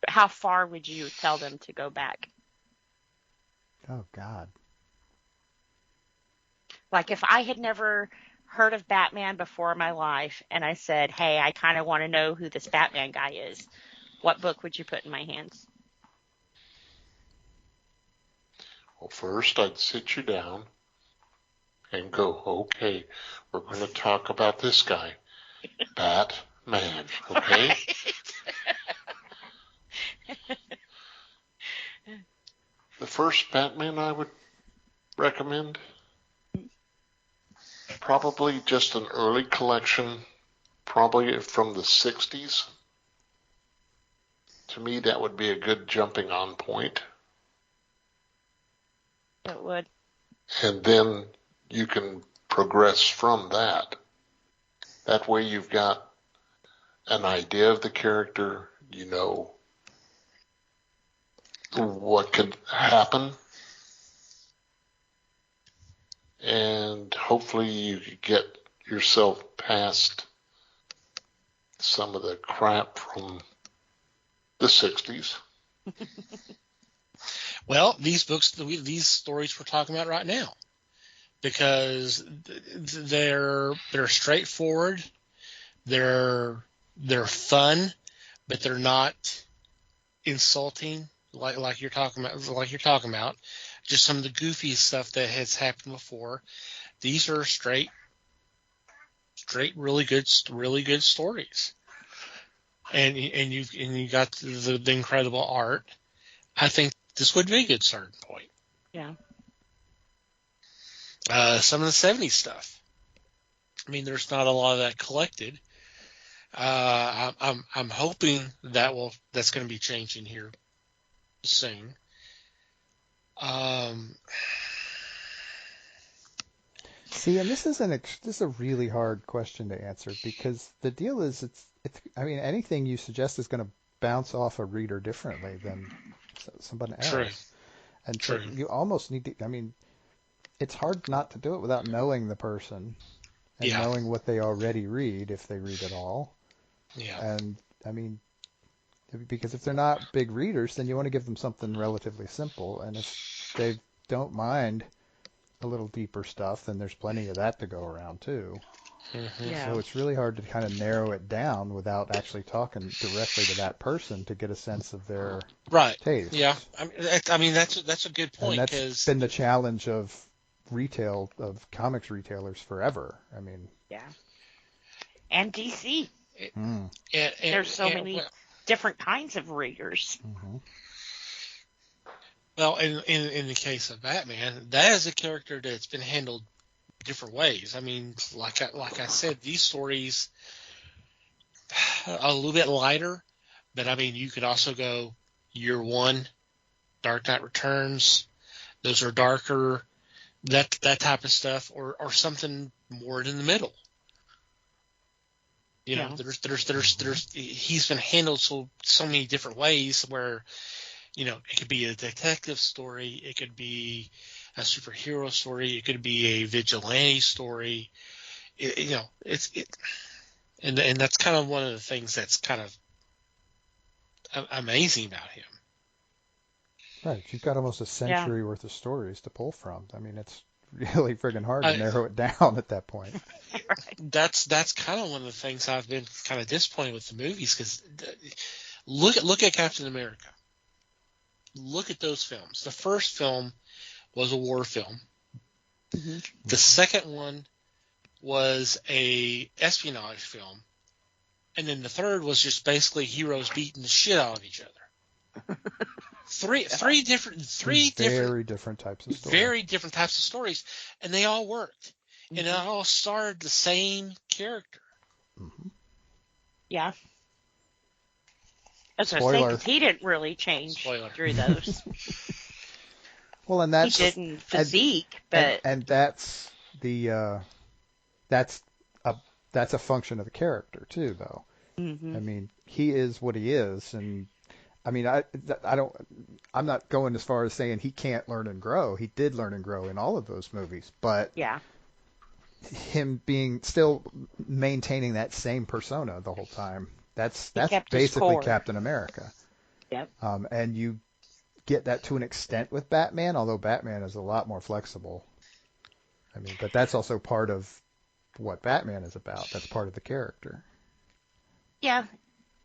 How far would you tell them to go back? Oh, God. Like if I had never heard of Batman before in my life and I said, hey, I kind of want to know who this Batman guy is, what book would you put in my hands? Well, first I'd sit you down and go, okay, we're going to talk about this guy. Batman, okay? The first Batman I would recommend, probably just an early collection, probably from the 60s. To me, that would be a good jumping on point. It would. And then you can progress from that. That way you've got an idea of the character, you know what could happen, and hopefully you get yourself past some of the crap from the 60s. Well, these stories we're talking about right now, because they're straightforward, they're fun, but they're not insulting like you're talking about. Just some of the goofy stuff that has happened before. These are straight, really good stories, and you got the incredible art. I think this would be a good starting point. Yeah. Some of the 70s stuff. I mean, there's not a lot of that collected. I'm hoping that's going to be changing here soon. See, and this is a really hard question to answer, because the deal is it's I mean, anything you suggest is going to bounce off a reader differently than somebody else. True. And True. so you almost need to, I mean, it's hard not to do it without knowing the person and knowing what they already read, if they read at all. Yeah. And I mean, because if they're not big readers, then you want to give them something relatively simple. And if they don't mind a little deeper stuff, then there's plenty of that to go around too. Mm-hmm. Yeah. So it's really hard to kind of narrow it down without actually talking directly to that person to get a sense of their taste. Yeah. I mean that's a good point. And that's been the challenge of comics retailers forever. I mean. Yeah. And DC. And there's so many different kinds of readers. Mm-hmm. Well, in the case of Batman, that is a character that's been handled different ways. I mean, like I said, these stories a little bit lighter, but I mean, you could also go Year One, Dark Knight Returns. Those are darker, that type of stuff, or something more in the middle. You know, there's he's been handled so many different ways where, you know, it could be a detective story, it could be a superhero story, it could be a vigilante story. And that's kind of one of the things that's kind of amazing about him. Right, you've got almost a century worth of stories to pull from. I mean, it's really friggin' hard to narrow it down at that point. That's kind of one of the things I've been kind of disappointed with the movies, because look at Captain America. Look at those films. The first film was a war film. Mm-hmm. The second one was a espionage film, and then the third was just basically heroes beating the shit out of each other. Three different very different types of stories. Very different types of stories, and they all worked, and they all starred the same character. Mm-hmm. Yeah. As I say, 'cause he didn't really change through those. Well, and that's he didn't physique, but that's a function of the character too, though. Mm-hmm. I mean, he is what he is, and I mean, I'm not going as far as saying he can't learn and grow. He did learn and grow in all of those movies, but him being still maintaining that same persona the whole time. That's basically Captain America. Yep. And you get that to an extent with Batman, although Batman is a lot more flexible. I mean, but that's also part of what Batman is about. That's part of the character. Yeah.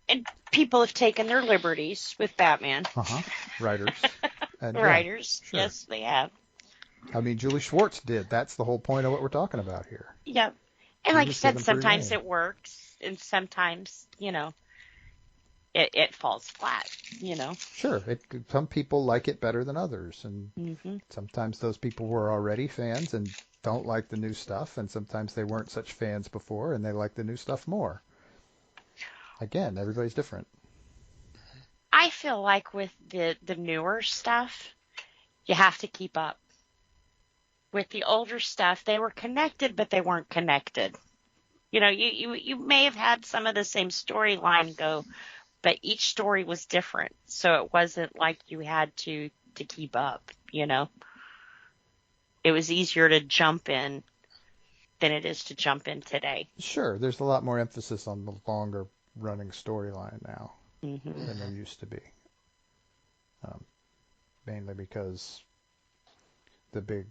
And people have taken their liberties with Batman. Writers. And, Writers. Sure. Yes, they have. I mean, Julie Schwartz did. That's the whole point of what we're talking about here. Yep. And You like you just get said, them free sometimes reign. it works, and sometimes, it falls flat, Sure, some people like it better than others, and hmm sometimes those people were already fans and don't like the new stuff, and sometimes they weren't such fans before and they like the new stuff more. Again, everybody's different. I feel like with the newer stuff, you have to keep up. With the older stuff, they were connected, but they weren't connected. You may have had some of the same storyline go, but each story was different. So it wasn't like you had to keep up, It was easier to jump in than it is to jump in today. Sure, there's a lot more emphasis on the longer running storyline now hmm than there used to be. Mainly because the big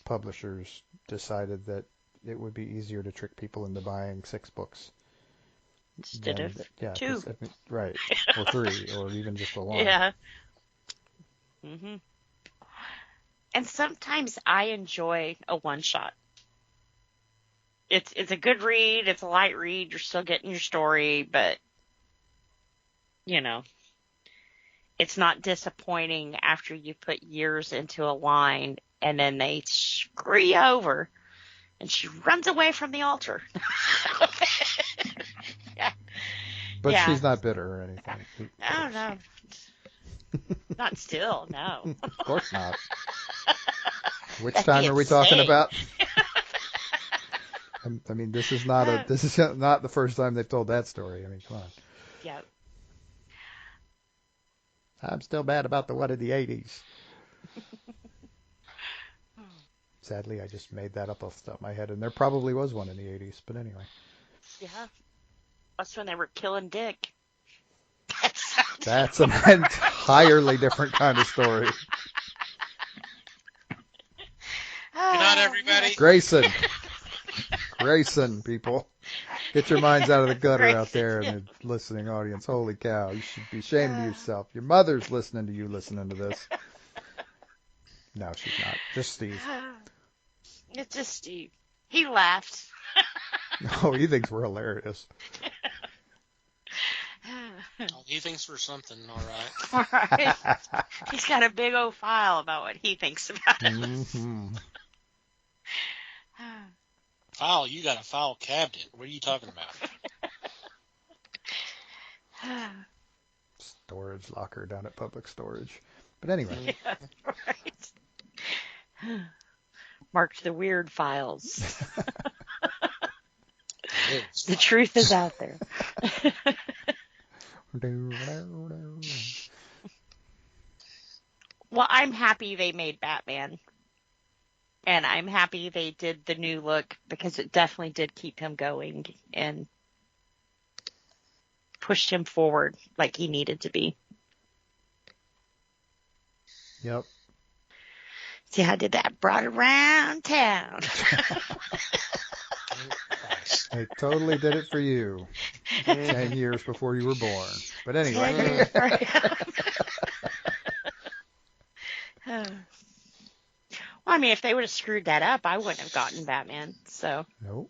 publishers decided that it would be easier to trick people into buying 6 books. Instead of 2. Right, or 3, or even just the 1. Yeah. hmm And sometimes I enjoy a one-shot. It's a good read. It's a light read. You're still getting your story, but, it's not disappointing after you put years into a line and then they screw you over and she runs away from the altar. Yeah. But Yeah. she's not bitter or anything. Oh, no. Not still, no. Of course not. Which That'd time be are we talking insane. about? I mean, this is not the first time they've told that story. I mean, come on. Yep. I'm still mad about the one in the 80s. Sadly, I just made that up off the top of my head, and there probably was one in the 80s, but anyway. Yeah. That's when they were killing Dick. That's an entirely different kind of story. Good night, everybody. Grayson, people. Get your minds out of the gutter Grayson, out there in the listening audience. Holy cow, you should be ashamed of yourself. Your mother's listening to you listening to this. No, she's not. Just Steve. It's just Steve. He laughed. Oh, he thinks we're hilarious. Oh, he thinks we're something, all right. All right. He's got a big old file about what he thinks about us. Mm-hmm. File? You got a file cabinet. What are you talking about? Storage locker down at Public Storage. But anyway. Yeah, right. Marked the weird files. The truth is out there. Well, I'm happy they made Batman. And I'm happy they did the new look because it definitely did keep him going and pushed him forward like he needed to be. Yep. See how I did that? Brought around town. I totally did it for you. 10 years before you were born. But anyway. Well, I mean, if they would have screwed that up, I wouldn't have gotten Batman. So. Nope.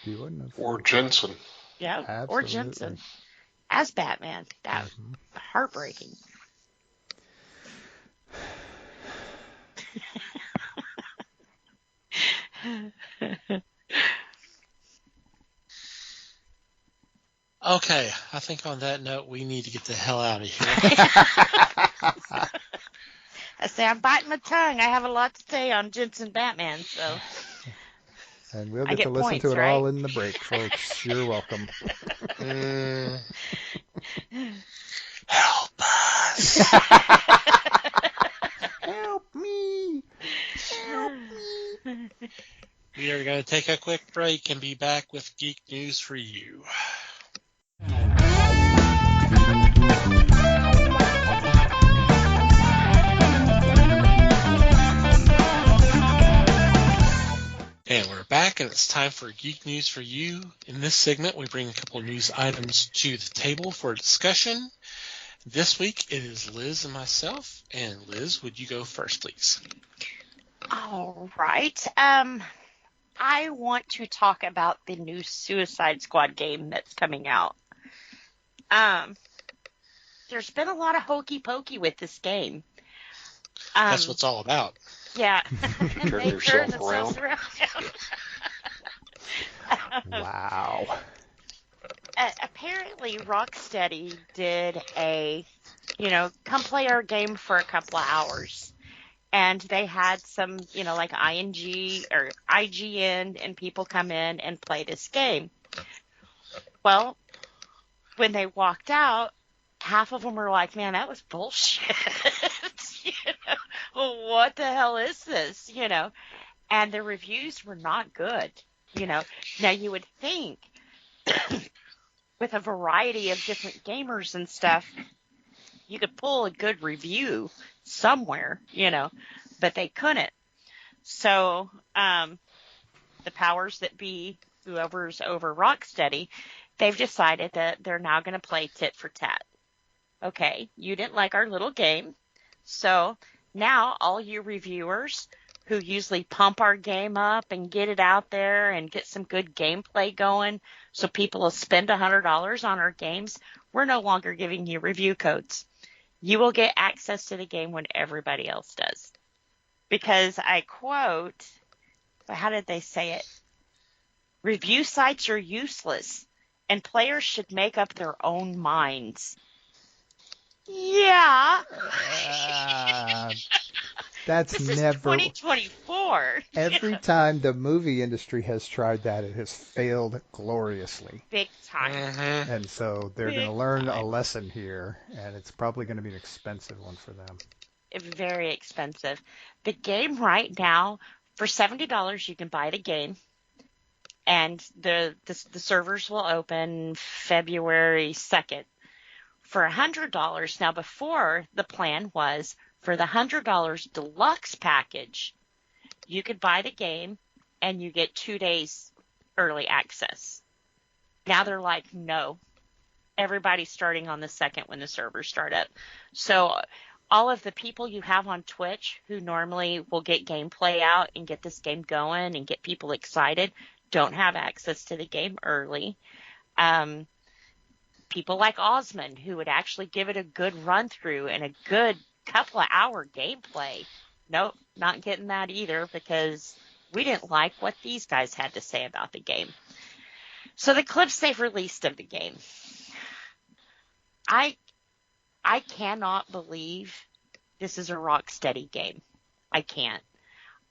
You wouldn't have. Or Jensen. Yeah. Absolutely. Or Jensen as Batman. That heartbreaking. Okay, I think on that note, we need to get the hell out of here. I say I'm biting my tongue. I have a lot to say on Jensen Batman, so. And we'll I get to get listen points, to it right? all in the break, folks. You're welcome. Help us. Help me. Help me. We are going to take a quick break and be back with Geek News for you. And we're back, and it's time for Geek News for You. In this segment, we bring a couple of news items to the table for discussion. This week, it is Liz and myself. And Liz, would you go first, please? All right. I want to talk about the new Suicide Squad game that's coming out. There's been a lot of hokey pokey with this game. That's what it's all about. Yeah. Turn They turn yourself themselves around. Wow. Apparently, Rocksteady did a, come play our game for a couple of hours. And they had some, like ING or IGN and people come in and play this game. Well, when they walked out, half of them were like, man, that was bullshit. What the hell is this? And the reviews were not good. Now you would think with a variety of different gamers and stuff, you could pull a good review somewhere, but they couldn't. So, the powers that be, whoever's over Rocksteady, they've decided that they're now going to play tit for tat. Okay, you didn't like our little game, so now all you reviewers who usually pump our game up and get it out there and get some good gameplay going so people will spend $100 on our games, we're no longer giving you review codes. You will get access to the game when everybody else does. Because I quote, how did they say it? Review sites are useless, and players should make up their own minds. Yeah. That's This never. is 2024. Every time the movie industry has tried that, it has failed gloriously. Big time. Mm-hmm. And so they're going to Big learn a time. lesson here, and it's probably going to be an expensive one for them. Very expensive. The game right now, for $70, you can buy the game, and the servers will open February 2nd. For $100, now before the plan was for the $100 deluxe package, you could buy the game and you get 2 days early access. Now they're like, no, everybody's starting on the 2nd when the servers start up. So all of the people you have on Twitch who normally will get gameplay out and get this game going and get people excited don't have access to the game early. People like Osmond, who would actually give it a good run through and a good couple of hour gameplay. Nope, not getting that either because we didn't like what these guys had to say about the game. So the clips they've released of the game, I cannot believe this is a Rocksteady game. I can't.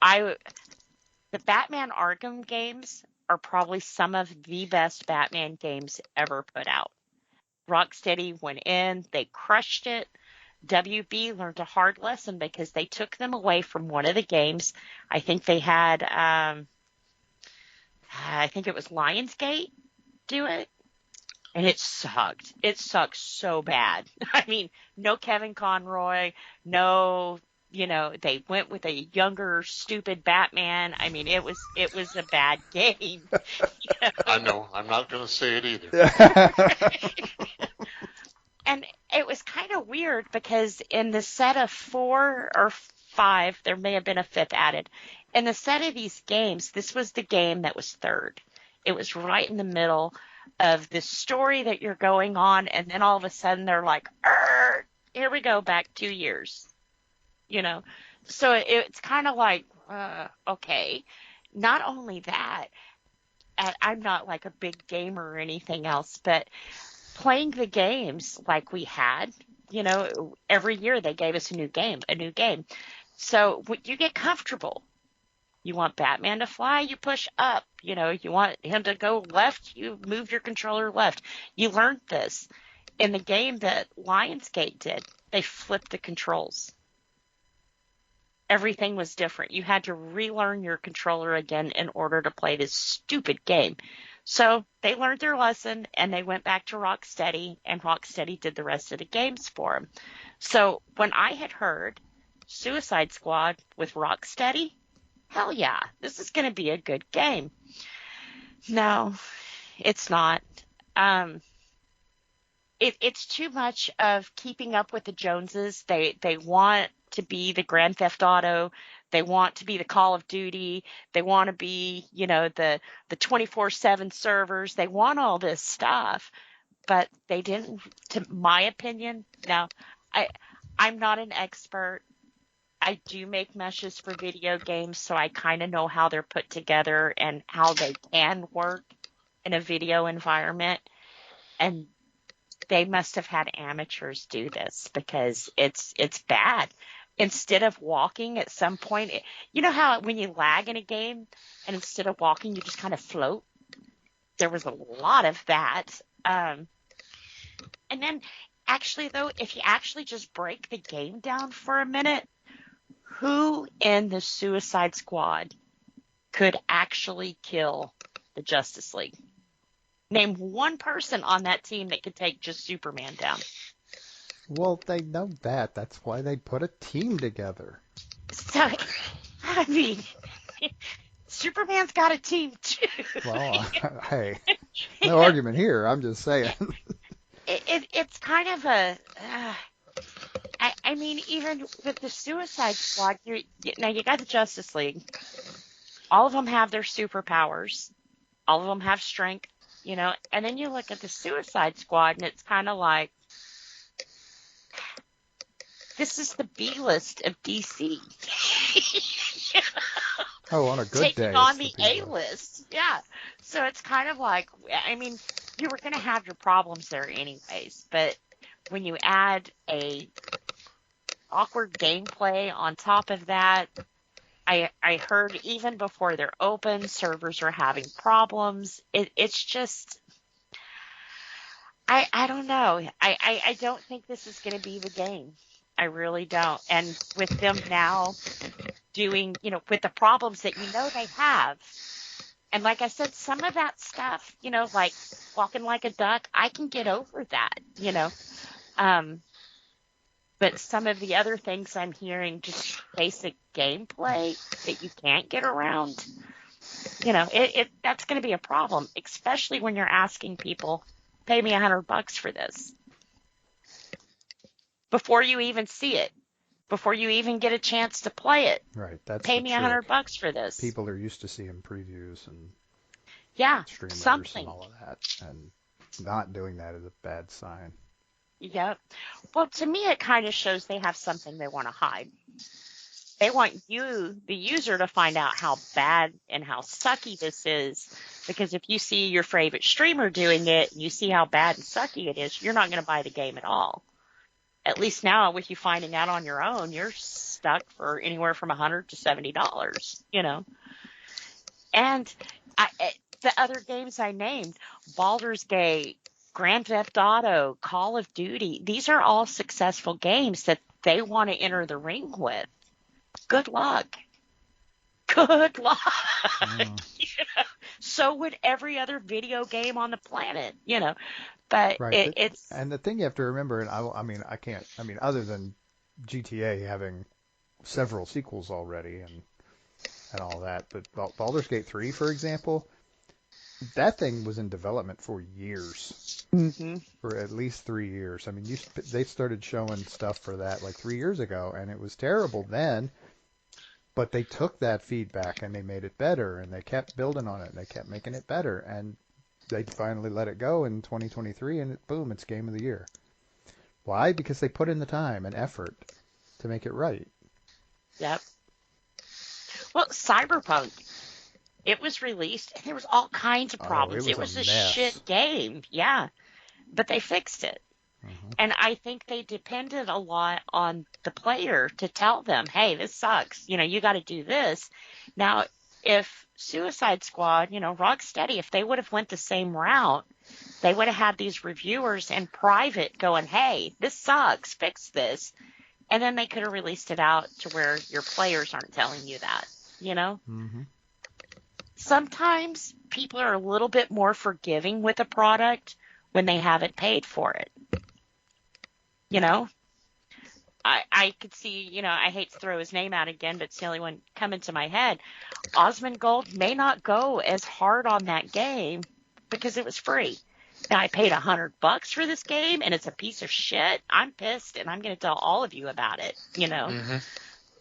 The Batman Arkham games are probably some of the best Batman games ever put out. Rocksteady went in, they crushed it. WB learned a hard lesson because they took them away from one of the games. I think they had, I think it was Lionsgate do it, and it sucked. It sucked so bad. I mean, no Kevin Conroy, no, they went with a younger, stupid Batman. I mean, it was a bad game. I know. I'm not going to say it either. And it was kind of weird because in the set of 4 or 5, there may have been a 5th added. In the set of these games, this was the game that was 3rd. It was right in the middle of this story that you're going on, and then all of a sudden they're like, here we go, back 2 years. So it's kind of like, okay. Not only that, I'm not like a big gamer or anything else, but playing the games like we had, every year they gave us a new game. So you get comfortable. You want Batman to fly, you push up. You want him to go left, you move your controller left. You learned this. In the game that Lionsgate did, they flipped the controls. Everything was different. You had to relearn your controller again in order to play this stupid game. So they learned their lesson, and they went back to Rocksteady, and Rocksteady did the rest of the games for them. So when I had heard Suicide Squad with Rocksteady, hell yeah, this is going to be a good game. No, it's not. It's too much of keeping up with the Joneses. They want to be the Grand Theft Auto. They want to be the Call of Duty. They want to be, the 24/7 servers. They want all this stuff, but they didn't, to my opinion. Now, I'm not an expert. I do make meshes for video games, so I kind of know how they're put together and how they can work in a video environment. And they must have had amateurs do this because it's bad. Instead of walking at some point, you know how when you lag in a game and instead of walking, you just kind of float? There was a lot of that. And then actually, though, if you actually just break the game down for a minute, who in the Suicide Squad could actually kill the Justice League? Name one person on that team that could take just Superman down. Well, they know that. That's why they put a team together. So, I mean, Superman's got a team too. Well, hey, no argument here. I'm just saying. It's kind of a. I mean, even with the Suicide Squad, now you got the Justice League. All of them have their superpowers. All of them have strength, And then you look at the Suicide Squad, and it's kind of like, this is the B-list of DC. Oh, on a good Taking day. Taking on the A-list. Yeah. So it's kind of like, I mean, you were going to have your problems there anyways, but when you add a awkward gameplay on top of that, I heard even before they're open, servers are having problems. It's just, I don't know. I don't think this is going to be the game. I really don't. And with them now doing, with the problems that they have, and like I said, some of that stuff, like walking like a duck, I can get over that, but some of the other things I'm hearing, just basic gameplay that you can't get around, that's going to be a problem, especially when you're asking people, pay me $100 for this. Before you even see it, before you even get a chance to play it. Right, that's pay me $100 for this. People are used to seeing previews and streamers something. And all of that, and not doing that is a bad sign. Yep. Well, to me, it kind of shows they have something they want to hide. They want you, the user, to find out how bad and how sucky this is, because if you see your favorite streamer doing it and you see how bad and sucky it is, you're not going to buy the game at all. At least now, with you finding out on your own, you're stuck for anywhere from $100 to $70, And the other games I named, Baldur's Gate, Grand Theft Auto, Call of Duty, these are all successful games that they want to enter the ring with. Good luck. Good luck. So would every other video game on the planet, But right. It's... And the thing you have to remember, and other than GTA having several sequels already and all that, but Baldur's Gate 3, for example, that thing was in development for years. Mm-hmm. For at least 3 years. I mean, they started showing stuff for that like 3 years ago, and it was terrible then, but they took that feedback and they made it better, and they kept building on it, and they kept making it better, and they finally let it go in 2023, and boom, it's Game of the Year. Why? Because they put in the time and effort to make it right. Yep. Well, Cyberpunk, it was released, and there was all kinds of problems. It was a mess. shit game, yeah, but they fixed it. Mm-hmm. And I think they depended a lot on the player to tell them, hey, this sucks. You got to do this. Now, if Suicide Squad, Rocksteady, if they would have went the same route, they would have had these reviewers in private going, hey, this sucks, fix this. And then they could have released it out to where your players aren't telling you that, Mm-hmm. Sometimes people are a little bit more forgiving with a product when they haven't paid for it. I could see, I hate to throw his name out again, but it's the only one coming to my head. Osmond Gold may not go as hard on that game because it was free. Now, I paid $100 for this game, and it's a piece of shit. I'm pissed, and I'm going to tell all of you about it, Mm-hmm.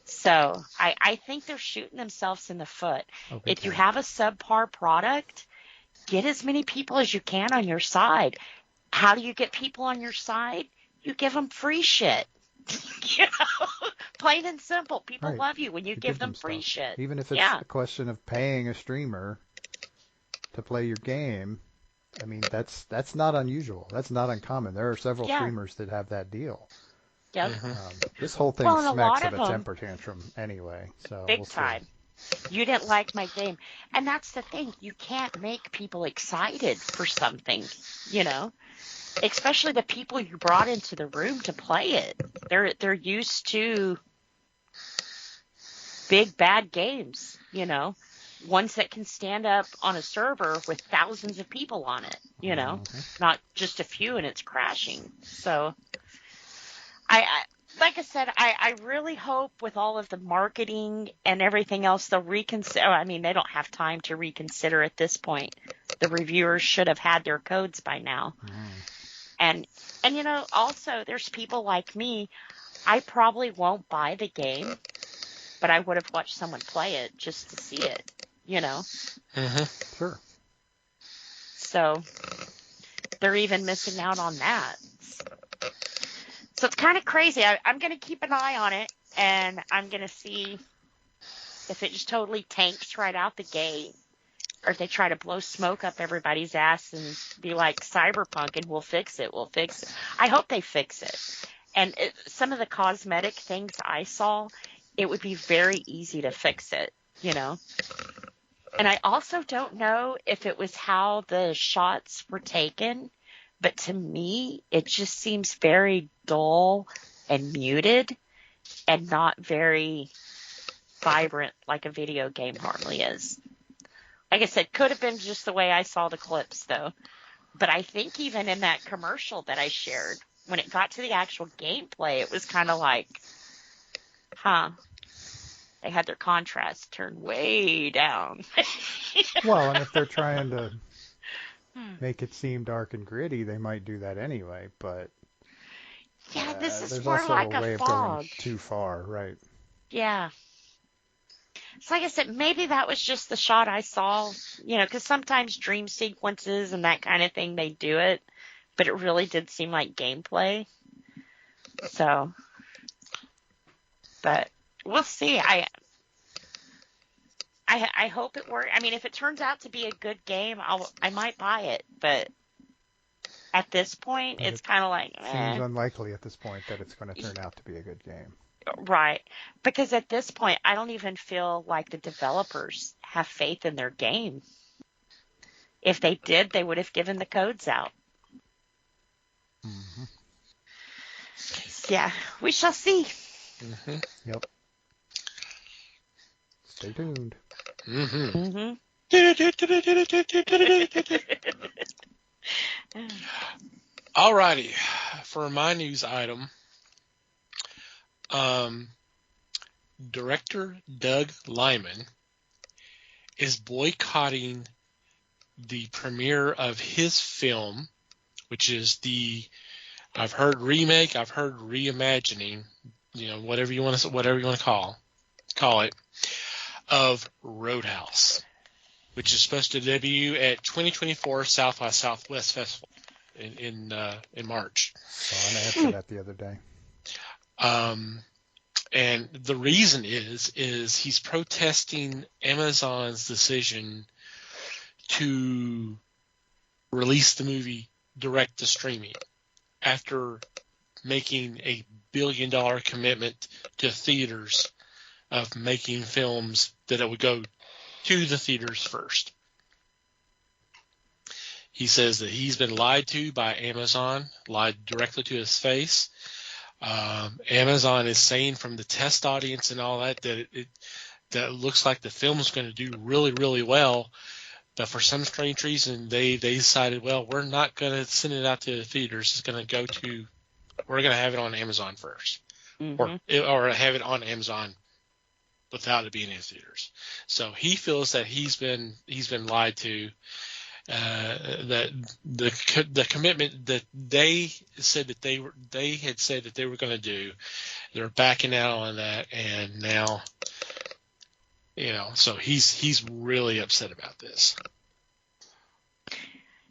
So I think they're shooting themselves in the foot. Oh, big If you time. have a subpar product, get as many people as you can on your side. How do you get people on your side? You give them free shit. You know, plain and simple. People Right. love you when you You give them them free stuff. shit. Even if it's Yeah. a question of paying a streamer to play your game, I mean, that's not unusual. That's not uncommon. There are several Yeah. streamers that have that deal. Yep. This whole thing Well, and a smacks lot of of a them, temper tantrum anyway, so big we'll see. time. You didn't like my game. And that's the thing. You can't make people excited for something, you know, especially the people you brought into the room to play it. They're used to big bad games, you know, ones that can stand up on a server with thousands of people on it, you know, not just a few and it's crashing. So I like I said, I really hope with all of the marketing and everything else, they'll reconsider. I mean, they don't have time to reconsider at this point. The reviewers should have had their codes by now. And you know, also there's people like me. I probably won't buy the game, but I would have watched someone play it just to see it, you know. Sure. So they're even missing out on that. So it's kind of crazy. I'm going to keep an eye on it, and I'm going to see if it just totally tanks right out the gate, or if they try to blow smoke up everybody's ass and be like Cyberpunk and we'll fix it. I hope they fix it. And some of the cosmetic things I saw, it would be very easy to fix it, you know. And I also don't know if it was how the shots were taken, but to me, it just seems very dull and muted and not very vibrant like a video game normally is. Like I said, could have been just the way I saw the clips, though. But I think even in that commercial that I shared, when it got to the actual gameplay, it was kind of like, they had their contrast turned way down. Well, and if they're trying to make it seem dark and gritty, they might do that anyway, but Yeah, this is there's more also like a way a of going fog. too far, right? Yeah. So like I said, maybe that was just the shot I saw, you know, because sometimes dream sequences and that kind of thing, they do it, but it really did seem like gameplay. So, but we'll see. I hope it works. I mean, if it turns out to be a good game, I might buy it, but at this point, But it's it kind of like, seems unlikely at this point that it's going to turn out to be a good game. right. Because at this point, I don't even feel like the developers have faith in their game. If they did, they would have given the codes out. Yeah, we shall see. Yep. Stay tuned. Alrighty, for my news item, director Doug Liman is boycotting the premiere of his film, which is I've heard remake, I've heard reimagining, you know, whatever you want to call it, of Roadhouse, which is supposed to debut at 2024 South by Southwest Festival in March. Saw an ad for that the other day. And the reason is he's protesting Amazon's decision to release the movie direct to streaming after making a $1 billion commitment to theaters of making films that it would go to the theaters first. He says that he's been lied to by Amazon, lied directly to his face. Amazon is saying from the test audience and all that that it looks like the film is going to do really, really well. But for some strange reason, they decided, well, we're not going to send it out to the theaters. We're going to have it on Amazon first, or have it on Amazon without it being in theaters. So he feels that he's been lied to, that the commitment that they said that they had said that they were going to do, they're backing out on that, and now, so he's really upset about this.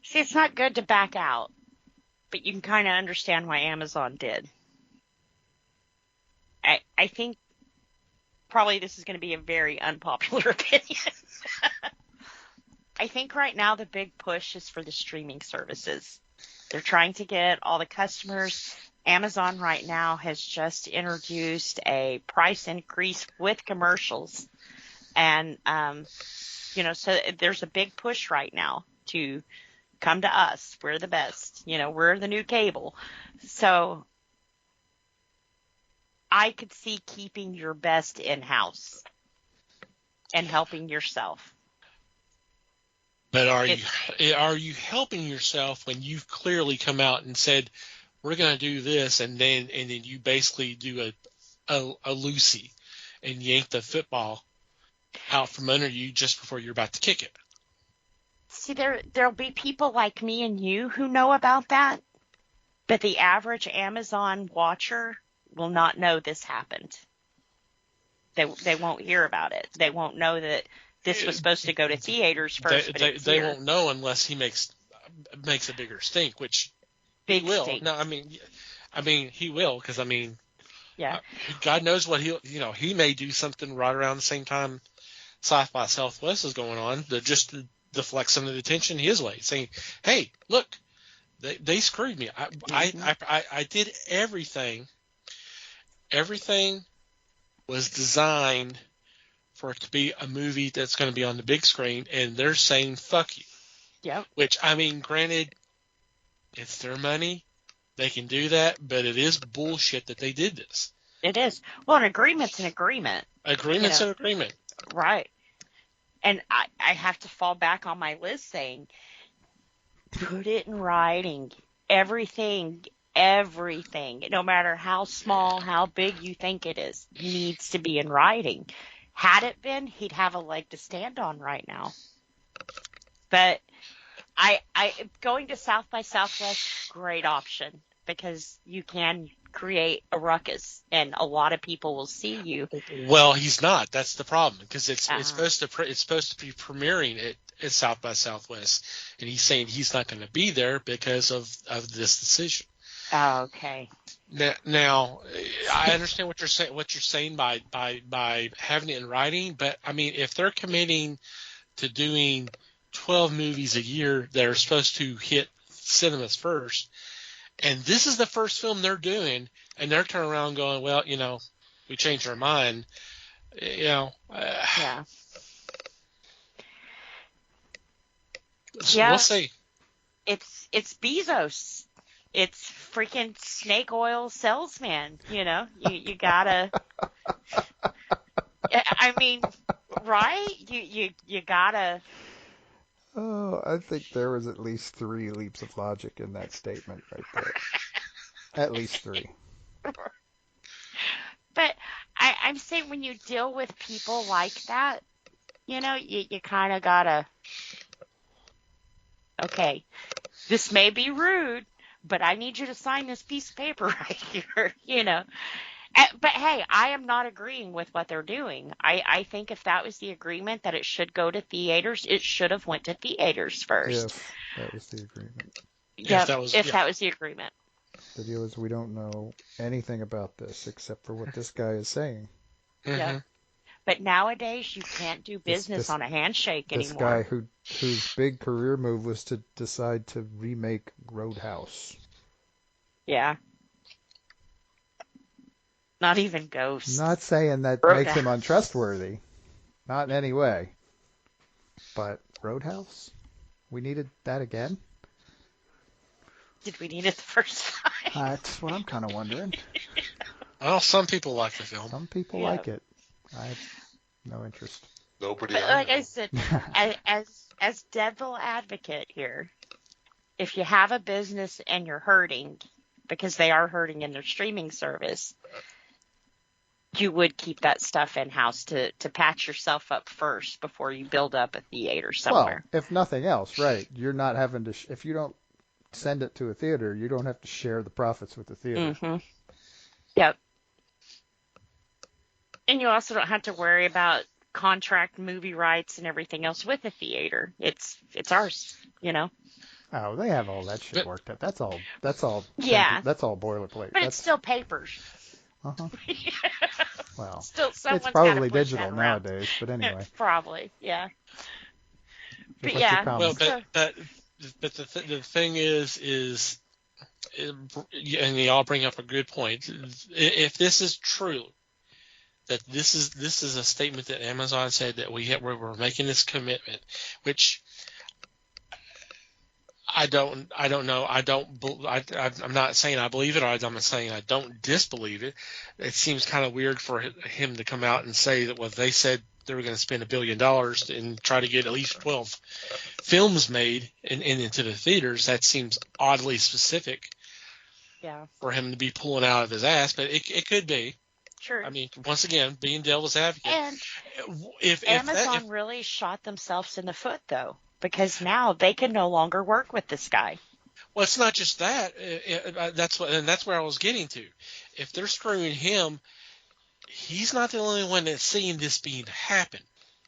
See, it's not good to back out, but you can kind of understand why Amazon did. I think probably this is going to be a very unpopular opinion. I think right now the big push is for the streaming services. They're trying to get all the customers. Amazon right now has just introduced a price increase with commercials. And, so there's a big push right now to come to us. We're the best. We're the new cable. So I could see keeping your best in-house and helping yourself. But are you helping yourself when you've clearly come out and said, we're going to do this, and then you basically do a Lucy and yank the football out from under you just before you're about to kick it? See, there'll be people like me and you who know about that, but the average Amazon watcher will not know this happened. They won't hear about it. They won't know that this was supposed to go to theaters first. They won't know unless he makes a bigger stink, which he will. Stink. No, I mean he will, because yeah. God knows what he may do something right around the same time South by Southwest is going on to just deflect some of the attention his way, saying, "Hey, look, they screwed me. I did everything. Everything was designed for it to be a movie that's going to be on the big screen, and they're saying fuck you." Yep. Which, granted, it's their money. They can do that, but it is bullshit that they did this. It is. Well, an agreement's an agreement. Agreement's an agreement. Right. And I have to fall back on my list saying, put it in writing. Everything, no matter how small, how big you think it is, needs to be in writing. Had it been, he'd have a leg to stand on right now. But I going to South by Southwest, great option, because you can create a ruckus and a lot of people will see you. Well, he's not. That's the problem, because it's supposed to be premiering at South by Southwest, and he's saying he's not going to be there because of this decision. Oh, okay. Now, I understand what you're saying by having it in writing, but if they're committing to doing 12 movies a year that are supposed to hit cinemas first, and this is the first film they're doing, and they're turning around going, well, we changed our mind, Yeah. We'll see. It's Bezos. It's freaking snake oil salesman. You gotta. Right? You gotta. Oh, I think there was at least 3 leaps of logic in that statement right there. At least 3. But I'm saying when you deal with people like that, you kind of gotta. Okay, this may be rude, but I need you to sign this piece of paper right here, But hey, I am not agreeing with what they're doing. I think if that was the agreement that it should go to theaters, it should have went to theaters first. If that was the agreement. Yeah, if that was the agreement. The deal is we don't know anything about this except for what this guy is saying. Mm-hmm. Yeah. But nowadays you can't do business on a handshake anymore. This guy whose big career move was to decide to remake Roadhouse. Yeah. Not even Ghost. Not saying that makes him untrustworthy. Not in any way. But Roadhouse? We needed that again? Did we need it the first time? That's what I'm kind of wondering. Well, some people like the film. Some people like it. I have no interest. Nobody. But like I said, as devil advocate here, if you have a business and you're hurting, because they are hurting in their streaming service, you would keep that stuff in-house to patch yourself up first before you build up a theater somewhere. Well, if nothing else, right? You're not having to. If you don't send it to a theater, you don't have to share the profits with the theater. Mm-hmm. Yep. And you also don't have to worry about contract movie rights and everything else with the theater. It's ours, you know. Oh, they have all that shit worked out. That's all. Yeah. That's all boilerplate. But it's still papers. Uh-huh. Well, Still, it's probably digital nowadays, but anyway. Probably, yeah. But Just like yeah. your Well, but the thing is, and y'all bring up a good point. If this is true, that this is a statement that Amazon said that we're making this commitment, which I don't know. I'm not saying I believe it, or I'm saying I don't disbelieve it. It seems kind of weird for him to come out and say that, well, they said they were going to spend $1 billion and try to get at least 12 films made and into the theaters. That seems oddly specific. Yeah. For him to be pulling out of his ass, but it could be. Sure. I mean, once again, being devil's advocate. And if Amazon really shot themselves in the foot, though, because now they can no longer work with this guy. Well, it's not just that. That's where I was getting to. If they're screwing him, he's not the only one that's seeing this being happen.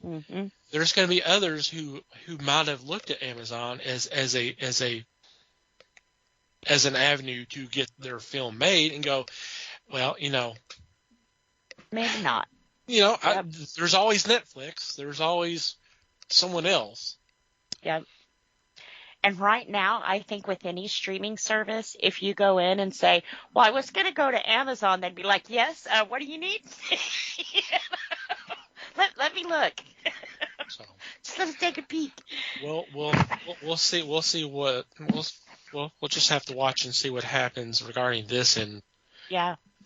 Mm-hmm. There's going to be others who might have looked at Amazon as an avenue to get their film made and go, well, maybe not. Yep. There's always Netflix. There's always someone else. Yeah. And right now, I think with any streaming service, if you go in and say, well, I was going to go to Amazon, they'd be like, yes, what do you need? Let me look. So, just let me take a peek. We'll see what we'll just have to watch and see what happens regarding this and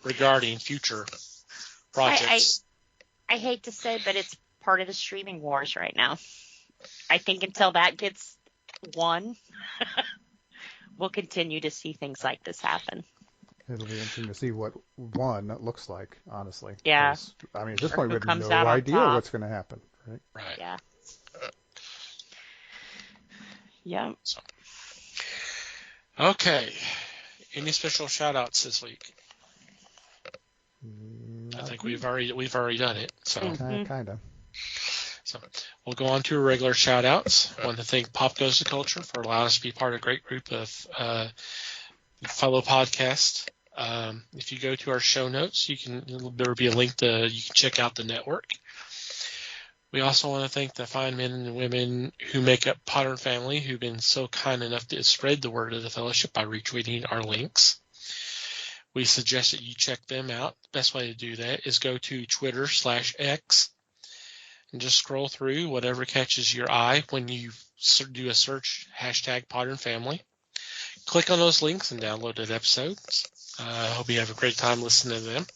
regarding future projects. I hate to say, but it's part of the streaming wars right now. I think until that gets won, we'll continue to see things like this happen. It'll be interesting to see what one looks like, honestly. Yeah. I mean, at this point, we have no idea what's going to happen, right? Right. Yeah. Yeah. So, okay. Any special shout-outs this week? I think we've already done it. So kind of. So we'll go on to our regular shout-outs. I want to thank Pop Goes to Culture for allowing us to be part of a great group of fellow podcasts. If you go to our show notes, there will be a link you can check out the network. We also want to thank the fine men and women who make up Potter Family, who've been so kind enough to spread the word of the fellowship by retweeting our links. We suggest that you check them out. The best way to do that is go to Twitter/X and just scroll through whatever catches your eye when you do a search #PotterFamily. Click on those links and download the episodes. I hope you have a great time listening to them.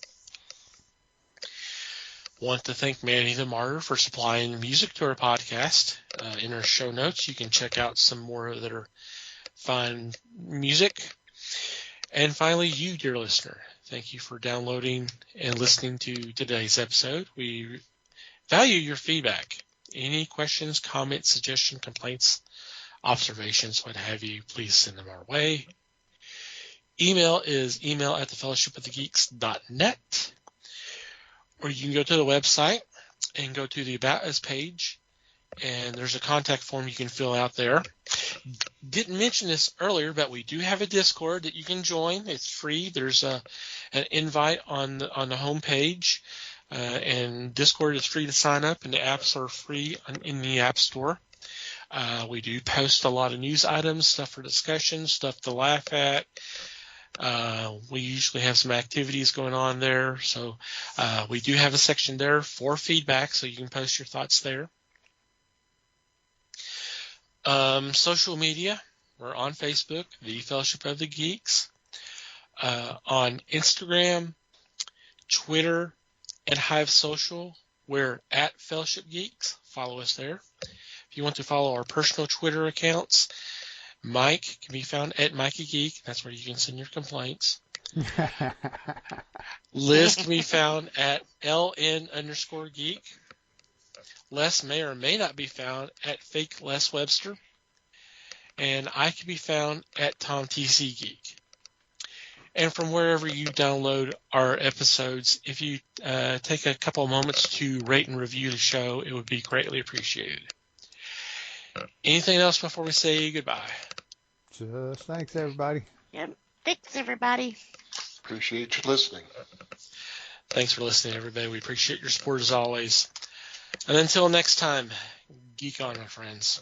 Want to thank Manny the Martyr for supplying music to our podcast. In our show notes, you can check out some more of their fine music. And finally, you, dear listener, thank you for downloading and listening to today's episode. We value your feedback. Any questions, comments, suggestions, complaints, observations, what have you, please send them our way. Email is email@thefellowshipofthegeeks.net. Or you can go to the website and go to the About Us page, and there's a contact form you can fill out there. Didn't mention this earlier, but we do have a Discord that you can join. It's free. There's an invite on the home page, and Discord is free to sign up, and the apps are free in the App Store. We do post a lot of news items, stuff for discussion, stuff to laugh at. We usually have some activities going on there, so we do have a section there for feedback, so you can post your thoughts there. Social media, we're on Facebook, The Fellowship of the Geeks, on Instagram, Twitter, and Hive Social, we're at Fellowship Geeks. Follow us there. If you want to follow our personal Twitter accounts, Mike can be found at Mikey Geek. That's where you can send your complaints. Liz can be found at LN_geek. Les may or may not be found at fake Les Webster. And I can be found at TomTC Geek. And from wherever you download our episodes, if you take a couple of moments to rate and review the show, it would be greatly appreciated. Anything else before we say goodbye? Just thanks, everybody. Yep. Thanks, everybody. Appreciate you listening. Thanks for listening, everybody. We appreciate your support as always. And until next time, geek on, my friends.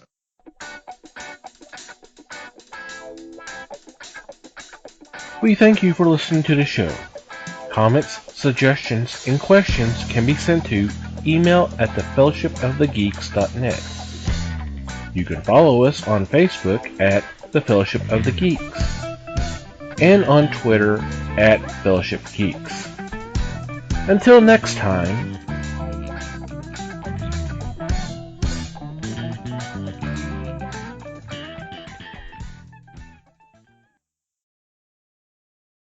We thank you for listening to the show. Comments, suggestions, and questions can be sent to email@thefellowshipofthegeeks.net. You can follow us on Facebook at The Fellowship of the Geeks and on Twitter at Fellowship Geeks. Until next time,